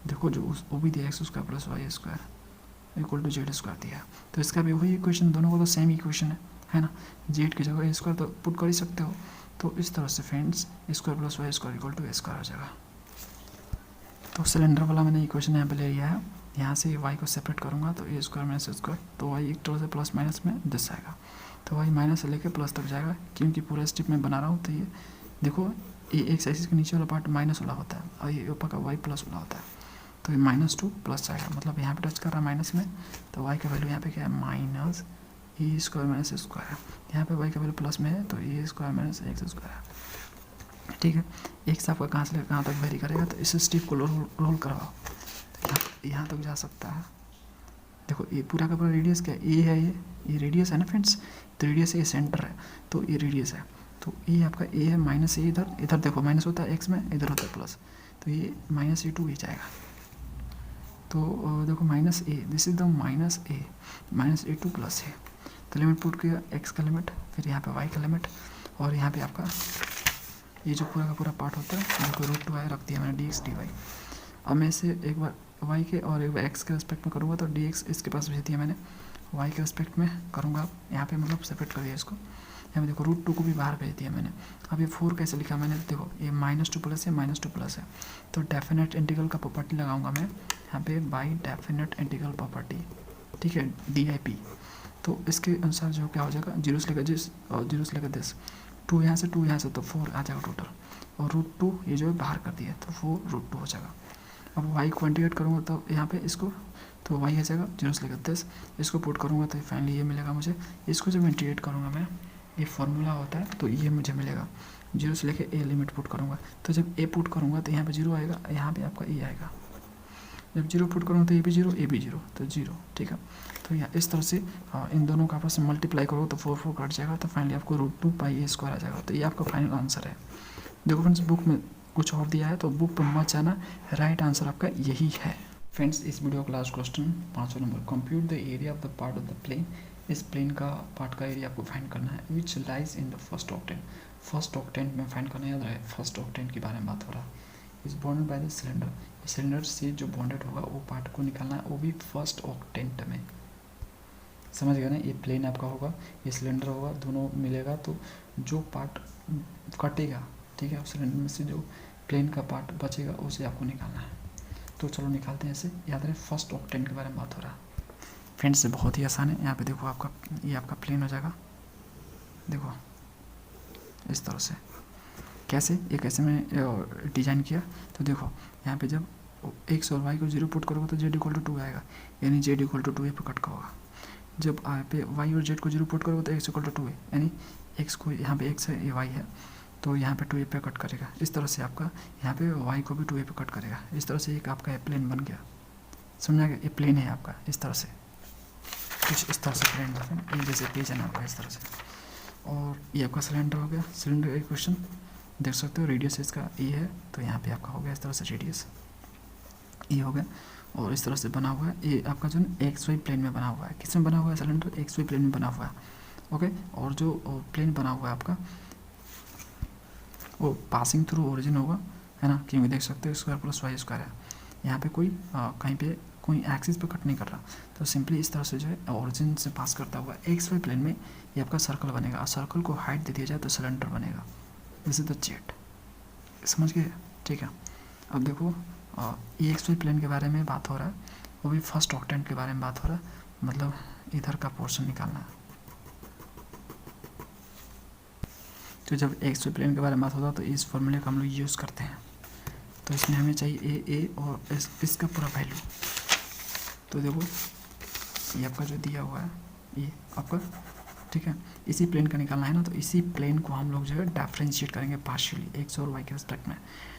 देखो जो वो भी दिया x square plus y square equal to z square दिया, तो इसका भी वही इक्वेशन, दोनों का तो सेम इक्वेशन है ना। जेड की जगह ए स्क्वायर तो पुट कर ही सकते हो, तो इस तरह से friends square plus y square equal to a square हो जाएगा। तो सिलेंडर वाला मैंने इक्वेशन यहाँ पे ले लिया है, यहाँ से वाई को सेपरेट करूँगा तो ए स्क्वायर माइनस स्क्वायर, तो वाई एक तरह से प्लस माइनस में दिस आएगा, तो वाई माइनस से लेकर प्लस तक जाएगा, क्योंकि पूरा स्टेप में बना रहा हूँ। तो ये देखो ये एक्स एक्सिस के नीचे वाला पार्ट माइनस वाला होता है और ये ऊपर का वाई प्लस वाला होता है, तो ये -2 प्लस आएगा, मतलब यहाँ पे टच कर रहा है माइनस में, तो वाई का वैल्यू यहाँ पे क्या है minus a square minus square है, यहाँ पे वाई का वैल्यू प्लस में है तो ए स्क्वायर माइनस एक्स स्क्वायर है, ठीक है। एक्स आपका कहाँ से लेकर कहाँ तक वेरी करेगा, तो इस स्टेप को रोल करवाओ, तो यहाँ तक जा सकता है। देखो ये पूरा का पूरा रेडियस क्या है, ए है, ये रेडियस है ना फ्रेंड्स, तो रेडियस ये सेंटर है, तो ये रेडियस है, तो ये आपका ए है, माइनस ए इधर देखो माइनस होता है एक्स में, इधर होता है प्लस, तो ये -a2 ही जाएगा। तो देखो minus a, this is the -a2 plus a, तो लिमिट पुट किया एक्स का लिमिट, फिर यहाँ पे वाई का लिमिट, और यहाँ पे आपका ये जो पूरा का पूरा पार्ट होता है देखो √2i रख दिया मैंने dx dy। अब मैं इसे एक बार y के और एक बार x के रिस्पेक्ट में करूँगा, तो dx इसके पास भेज दिया मैंने, y के रिस्पेक्ट में करूँगा यहाँ पे, मतलब सेपरेट कर दिया इसको, यहाँ पे देखो √2 को भी बाहर भेज दिया मैंने। अब ये 4 कैसे लिखा मैंने, देखो ये -2 प्लस है, -2 प्लस है, तो डेफिनेट इंटीग्रल का प्रॉपर्टी लगाऊंगा मैं यहाँ पे, बाई डेफिनेट इंटीग्रल प्रॉपर्टी, ठीक है, DIP। तो इसके अनुसार जो क्या हो जाएगा, 0 से लेकर जिस और 0 से लेकर 10, 2 यहाँ से 2 यहाँ से, तो 4 आ जाएगा टोटल, और √2 ये जो है बाहर कर दिया, तो 4√2 हो जाएगा। अब y को इंटीग्रेट करूँगा तो यहाँ पे इसको, तो y आ जाएगा 0 से लेकर 10, इसको पुट करूँगा तो फाइनली ये मिलेगा मुझे। इसको जब इंटीग्रेट करूँगा मैं, ये फार्मूला होता है, तो ये मुझे मिलेगा 0 से लेकर a लिमिट पुट करूँगा, तो जब a पुट करूँगा तो यहाँ पे 0 आएगा, यहाँ पे आपका a आएगा, जब 0 पुट करूँगा तो ये भी 0 a भी 0, तो 0, ठीक है। तो यहाँ इस तरह से इन दोनों का आपस में मल्टीप्लाई करो तो 4 कट जाएगा, तो फाइनली आपको √2πa² आ जाएगा, तो ये आपका फाइनल आंसर है। देखो फ्रेंड्स बुक में कुछ और दिया है, तो बुक पर मत जाना, राइट आंसर आपका यही है। फ्रेंड्स इस वीडियो का लास्ट क्वेश्चन 5वां number, compute the area of the part of the plane. इस प्लेन का पार्ट का एरिया आपको फाइंड करना है, which lies in the first octant. First octant में फाइंड करना, याद रहे फर्स्ट ऑक्टेंट के बारे में बात हो रहा है। Is bonded by the cylinder, cylinder से जो बॉन्डेड होगा वो पार्ट को निकालना है, वो भी फर्स्ट ऑक्टेंट में, समझ गए ना। ये प्लेन आपका होगा, ये सिलेंडर होगा, दोनों मिलेगा, तो जो पार्ट कटेगा, ठीक है, सिलेंडर में से जो प्लेन का पार्ट बचेगा उसे आपको निकालना है। तो चलो निकालते हैं इसे, याद रहे फर्स्ट ऑक्टेंट के बारे में बात हो रहा है। फ्रेंड्स ये बहुत ही आसान है, यहाँ पे देखो आपका ये आपका प्लेन हो जाएगा, देखो इस तरह से, कैसे ये कैसे मैं डिजाइन किया, तो देखो यहाँ पे जब x और y को 0 पुट करोगे तो z = 2 आएगा, यानी z = 2 पे कट का होगा। जब यहाँ पे y और z को 0 पुट करोगे तो x = 2 है, यानी x को यहाँ पे x है, ये y है, तो यहाँ पे 2a पे कट करेगा। इस तरह से आपका यहाँ पे y को भी 2a पे कट करेगा। इस तरह से एक आपका प्लेन बन गया, समझा गया, ये प्लेन है आपका, इस तरह से कुछ इस तरह से प्लेन है, जैसे पेज है ना आपका इस तरह से। और ये आपका सिलेंडर हो गया, सिलेंडर का क्वेश्चन देख सकते हो, रेडियस इसका ए है, तो यहाँ पे आपका हो गया इस तरह से रेडियस ए हो गया, और इस तरह से बना हुआ है। ये आपका जो XY प्लेन में बना हुआ है, किस में बना हुआ है सिलेंडर, XY प्लेन में बना हुआ है, ओके। और जो प्लेन बना हुआ है आपका वो पासिंग थ्रू ओरिजिन होगा, है ना, क्योंकि देख सकते हो स्क्वायर प्लस वाई स्क्वायर है, यहाँ पे कोई कहीं पे कोई एक्सिस पे कट नहीं कर रहा, तो सिंपली इस तरह से जो है ओरिजिन से पास करता हुआ XY प्लेन में ये आपका सर्कल बनेगा, और सर्कल को हाइट दे दिया जाए तो सिलेंडर बनेगा, दिस इज द जेट, समझ गए, ठीक है। अब देखो ये XY प्लेन के बारे में बात हो रहा है, वो भी फर्स्ट ऑक्टेंट के बारे में बात हो रहा है, मतलब इधर का पोर्शन निकालना है। तो जब XY प्लेन के बारे में बात होता है तो इस फॉर्मूले का हम लोग यूज़ करते हैं, तो इसमें हमें चाहिए ए और इसका पूरा वैल्यू। तो देखो ये आपका जो दिया हुआ है ये आपका, ठीक है, इसी प्लेन का निकालना है ना, तो इसी प्लेन को हम लोग जो है डिफरेंशिएट करेंगे पार्शियली x और y के रिस्पेक्ट में।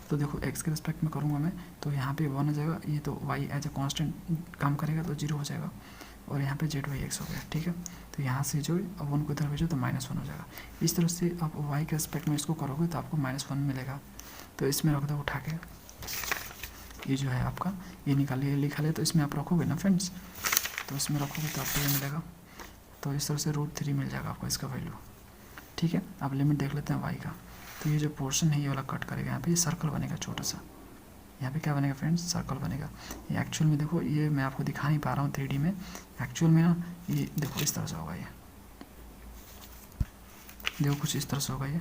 तो देखो x के रिस्पेक्ट में करूँगा मैं, तो यहाँ पे 1 हो जाएगा, ये तो y एज ए कांस्टेंट काम करेगा तो 0 हो जाएगा, और यहाँ पे z y x हो गया, ठीक है। तो यहाँ से जो 1 को इधर भेजो तो -1 हो जाएगा। इस तरह से आप y के रिस्पेक्ट में इसको करोगे तो आपको -1 मिलेगा। तो इसमें रख दो उठा के, ये जो है आपका ये निकालिए, लिखा ले, तो इसमें आप रखोगे ना फ्रेंड्स, तो इसमें रखोगे तो आपको ये मिलेगा। तो इस तरह से √3 मिल जाएगा आपको इसका वैल्यू। ठीक है, अब लिमिट देख लेते हैं y का। तो ये जो पोर्शन है ये वाला कट करेगा, यहाँ पे ये सर्कल बनेगा छोटा सा, यहाँ पे क्या बनेगा फ्रेंड्स, सर्कल बनेगा। ये एक्चुअल में देखो, ये मैं आपको दिखा नहीं पा रहा हूँ 3D में, एक्चुअल में ना ये देखो इस तरह से होगा, ये देखो कुछ इस तरह से होगा, ये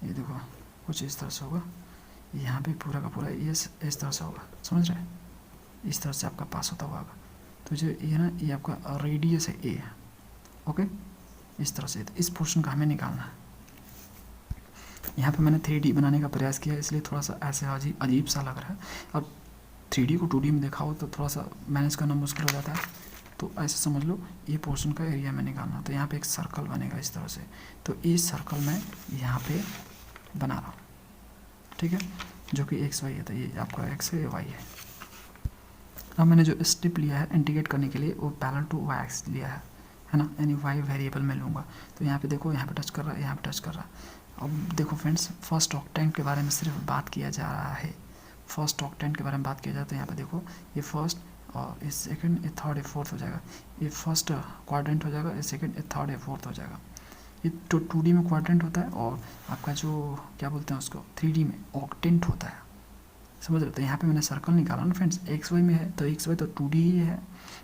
देखो कुछ इस तरह से होगा। यहाँ पे पूरा का पूरा ये इस तरह से होगा, समझ रहे हैं, इस तरह से आपका पास होता हुआ। तो जो ये ना ये आपका रेडियस है ए, ओके, इस तरह से। तो इस पोर्शन का हमें निकालना है। यहाँ पे मैंने 3D बनाने का प्रयास किया, इसलिए थोड़ा सा ऐसे अजीब सा लग रहा है। अब 3D को 2D में देखा हो तो थोड़ा सा मैनेज करना मुश्किल हो जाता है। तो ऐसे समझ लो ये पोर्शन का एरिया में निकालना। तो यहाँ पे एक सर्कल बनेगा इस तरह से। तो इस सर्कल में यहाँ पे बना रहा हूँ, ठीक है, जो कि XY है। तो ये आपका X है, ये Y है। अब मैंने जो स्टेप लिया है इंटीग्रेट करने के लिए वो पैरेलल टू Y एक्सिस लिया है ना, यानी Y वेरिएबल में लूँगा। तो यहाँ पे देखो, यहाँ पे टच कर रहा है, यहाँ पे टच कर रहा है। अब देखो फ्रेंड्स, फर्स्ट ऑक्टेंट के बारे में सिर्फ बात किया जा रहा है, फर्स्ट ऑक्टेंट के बारे में बात किया जाए तो यहाँ पे देखो ये फर्स्ट और ये सेकंड, ये थर्ड, ये फोर्थ हो जाएगा। ये फर्स्ट क्वाड्रेंट हो जाएगा, ये सेकंड, ये थर्ड, ये फोर्थ हो जाएगा। ये तो 2D में क्वाड्रेंट होता है और आपका जो क्या बोलते हैं उसको 3D में ऑक्टेंट होता है, समझ रहे हो। तो यहाँ पे मैंने सर्कल निकाला ना फ्रेंड्स, XY में है तो XY तो 2D ही है,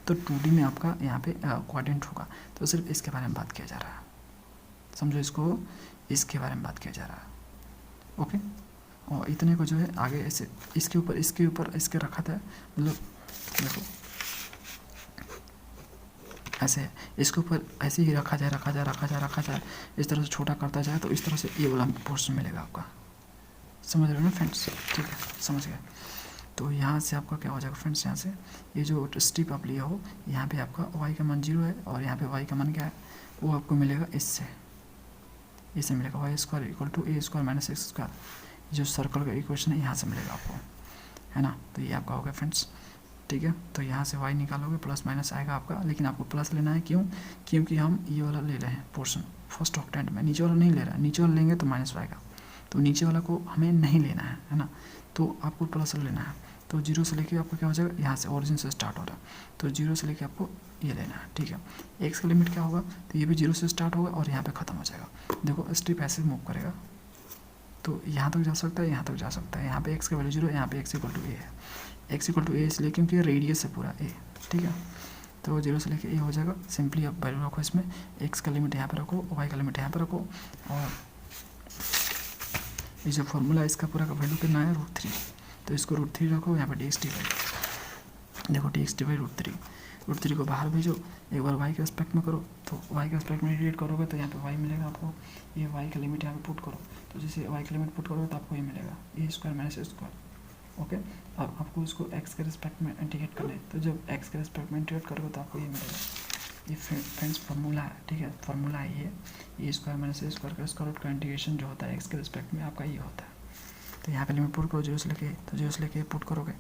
तो 2D में आपका यहाँ पे क्वाड्रेंट होगा। तो सिर्फ इसके बारे में बात किया जा रहा है, समझो, इसको इसके बारे में बात किया जा रहा है, ओके। और इतने को जो है आगे ऐसे इसके ऊपर इसके रखा था, मतलब देखो ऐसे है, इसके ऊपर ऐसे ही रखा जाए, इस तरह से छोटा करता जाए तो इस तरह से ये वाला पोर्शन मिलेगा आपका, समझ रहे हो ना फ्रेंड्स। ठीक है, समझ गए। तो यहाँ से आपका क्या हो जाएगा फ्रेंड्स, यहाँ से ये जो स्ट्रिप आप लिया हो, यहाँ पे आपका y का मान 0 है और यहाँ पे y का मान क्या है, वो आपको मिलेगा इससे मिलेगा y² = a² - x²। जो सर्कल का इक्वेशन है यहाँ से मिलेगा आपको, है ना। तो ये आपका हो गया फ्रेंड्स, ठीक है। तो यहाँ से y निकालोगे प्लस माइनस आएगा आपका, लेकिन आपको प्लस लेना है, क्यों, क्योंकि हम ये वाला ले रहे हैं पोर्शन फर्स्ट ऑक्टेंट में, नीचे वाला नहीं ले रहा है। नीचे वाला लेंगे तो माइनस आएगा, तो नीचे वाला को हमें नहीं लेना है ना, तो आपको प्लस लेना है। तो 0 से लेके आपको क्या हो जाएगा, यहाँ से ओरिजिन से स्टार्ट हो रहा है, तो 0 से लेके आपको ये लेना है, ठीक है। x का लिमिट क्या होगा, तो ये भी 0 से स्टार्ट होगा और यहाँ पे ख़त्म हो जाएगा। देखो स्ट्रिप ऐसे मूव करेगा तो यहाँ तक जा सकता है, यहाँ तक जा सकता है। यहाँ पे x का वैल्यू 0 है, यहाँ पे x = a है। x = a इसलिए क्योंकि रेडियस है पूरा a, ठीक है। तो 0 से लेके a हो जाएगा। सिंपली आप वैल्यू रखो इसमें, x का लिमिट यहाँ पे रखो, y का लिमिट यहाँ पे रखो, और ये जो फॉर्मूला इसका पूरा का वैल्यू कितना है, √3। तो इसको √3 रखो, यहाँ पे dx/, देखो dx/√3। √3 को बाहर भेजो, एक बार y के रिस्पेक्ट में करो, तो y के रिस्पेक्ट में इंटीग्रेट करोगे तो यहाँ पे y मिलेगा आपको। ये y का लिमिट यहाँ पे पुट करो, तो जैसे y का लिमिट पुट करोगे तो आपको ये मिलेगा a² - a², ओके। अब आपको इसको x के रिस्पेक्ट में इंटीग्रेट करना है, तो जब x के रिस्पेक्ट में इंटीग्रेट करोगे तो आपको ये मिलेगा। ये फ्रेंड्स फार्मूला है, ठीक है, फार्मूला है ये a² - a² का स्क्वायर रूट का इंटीग्रेशन जो होता है x के रिस्पेक्ट में आपका ये होता है। तो यहाँ पे लिमिट पुट करो 0 से लेके, तो 0 से लेके पुट करोगे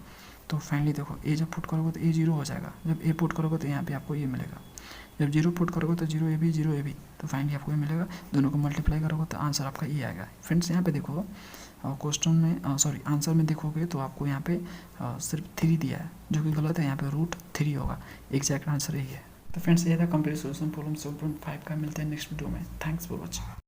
तो फाइनली देखो a जब पुट करोगे तो a 0 हो जाएगा। जब a पुट करोगे तो यहाँ पे आपको ये मिलेगा। जब 0 पुट करोगे तो 0ab, तो फाइनली आपको ये मिलेगा। दोनों को मल्टीप्लाई करोगे तो आंसर आपका ये आएगा। फ्रेंड्स यहाँ पे देखो क्वेश्चन में आंसर में देखोगे तो आपको यहाँ पे सिर्फ 3 दिया है, जो कि गलत है। यहाँ पे √3 होगा, एग्जैक्ट आंसर यही है। तो फ्रेंड्स ये था कंप्लीट सोल्यूशन प्रॉब्लम 7.5 का। मिलते हैं नेक्स्ट वीडियो में। Thanks for watching.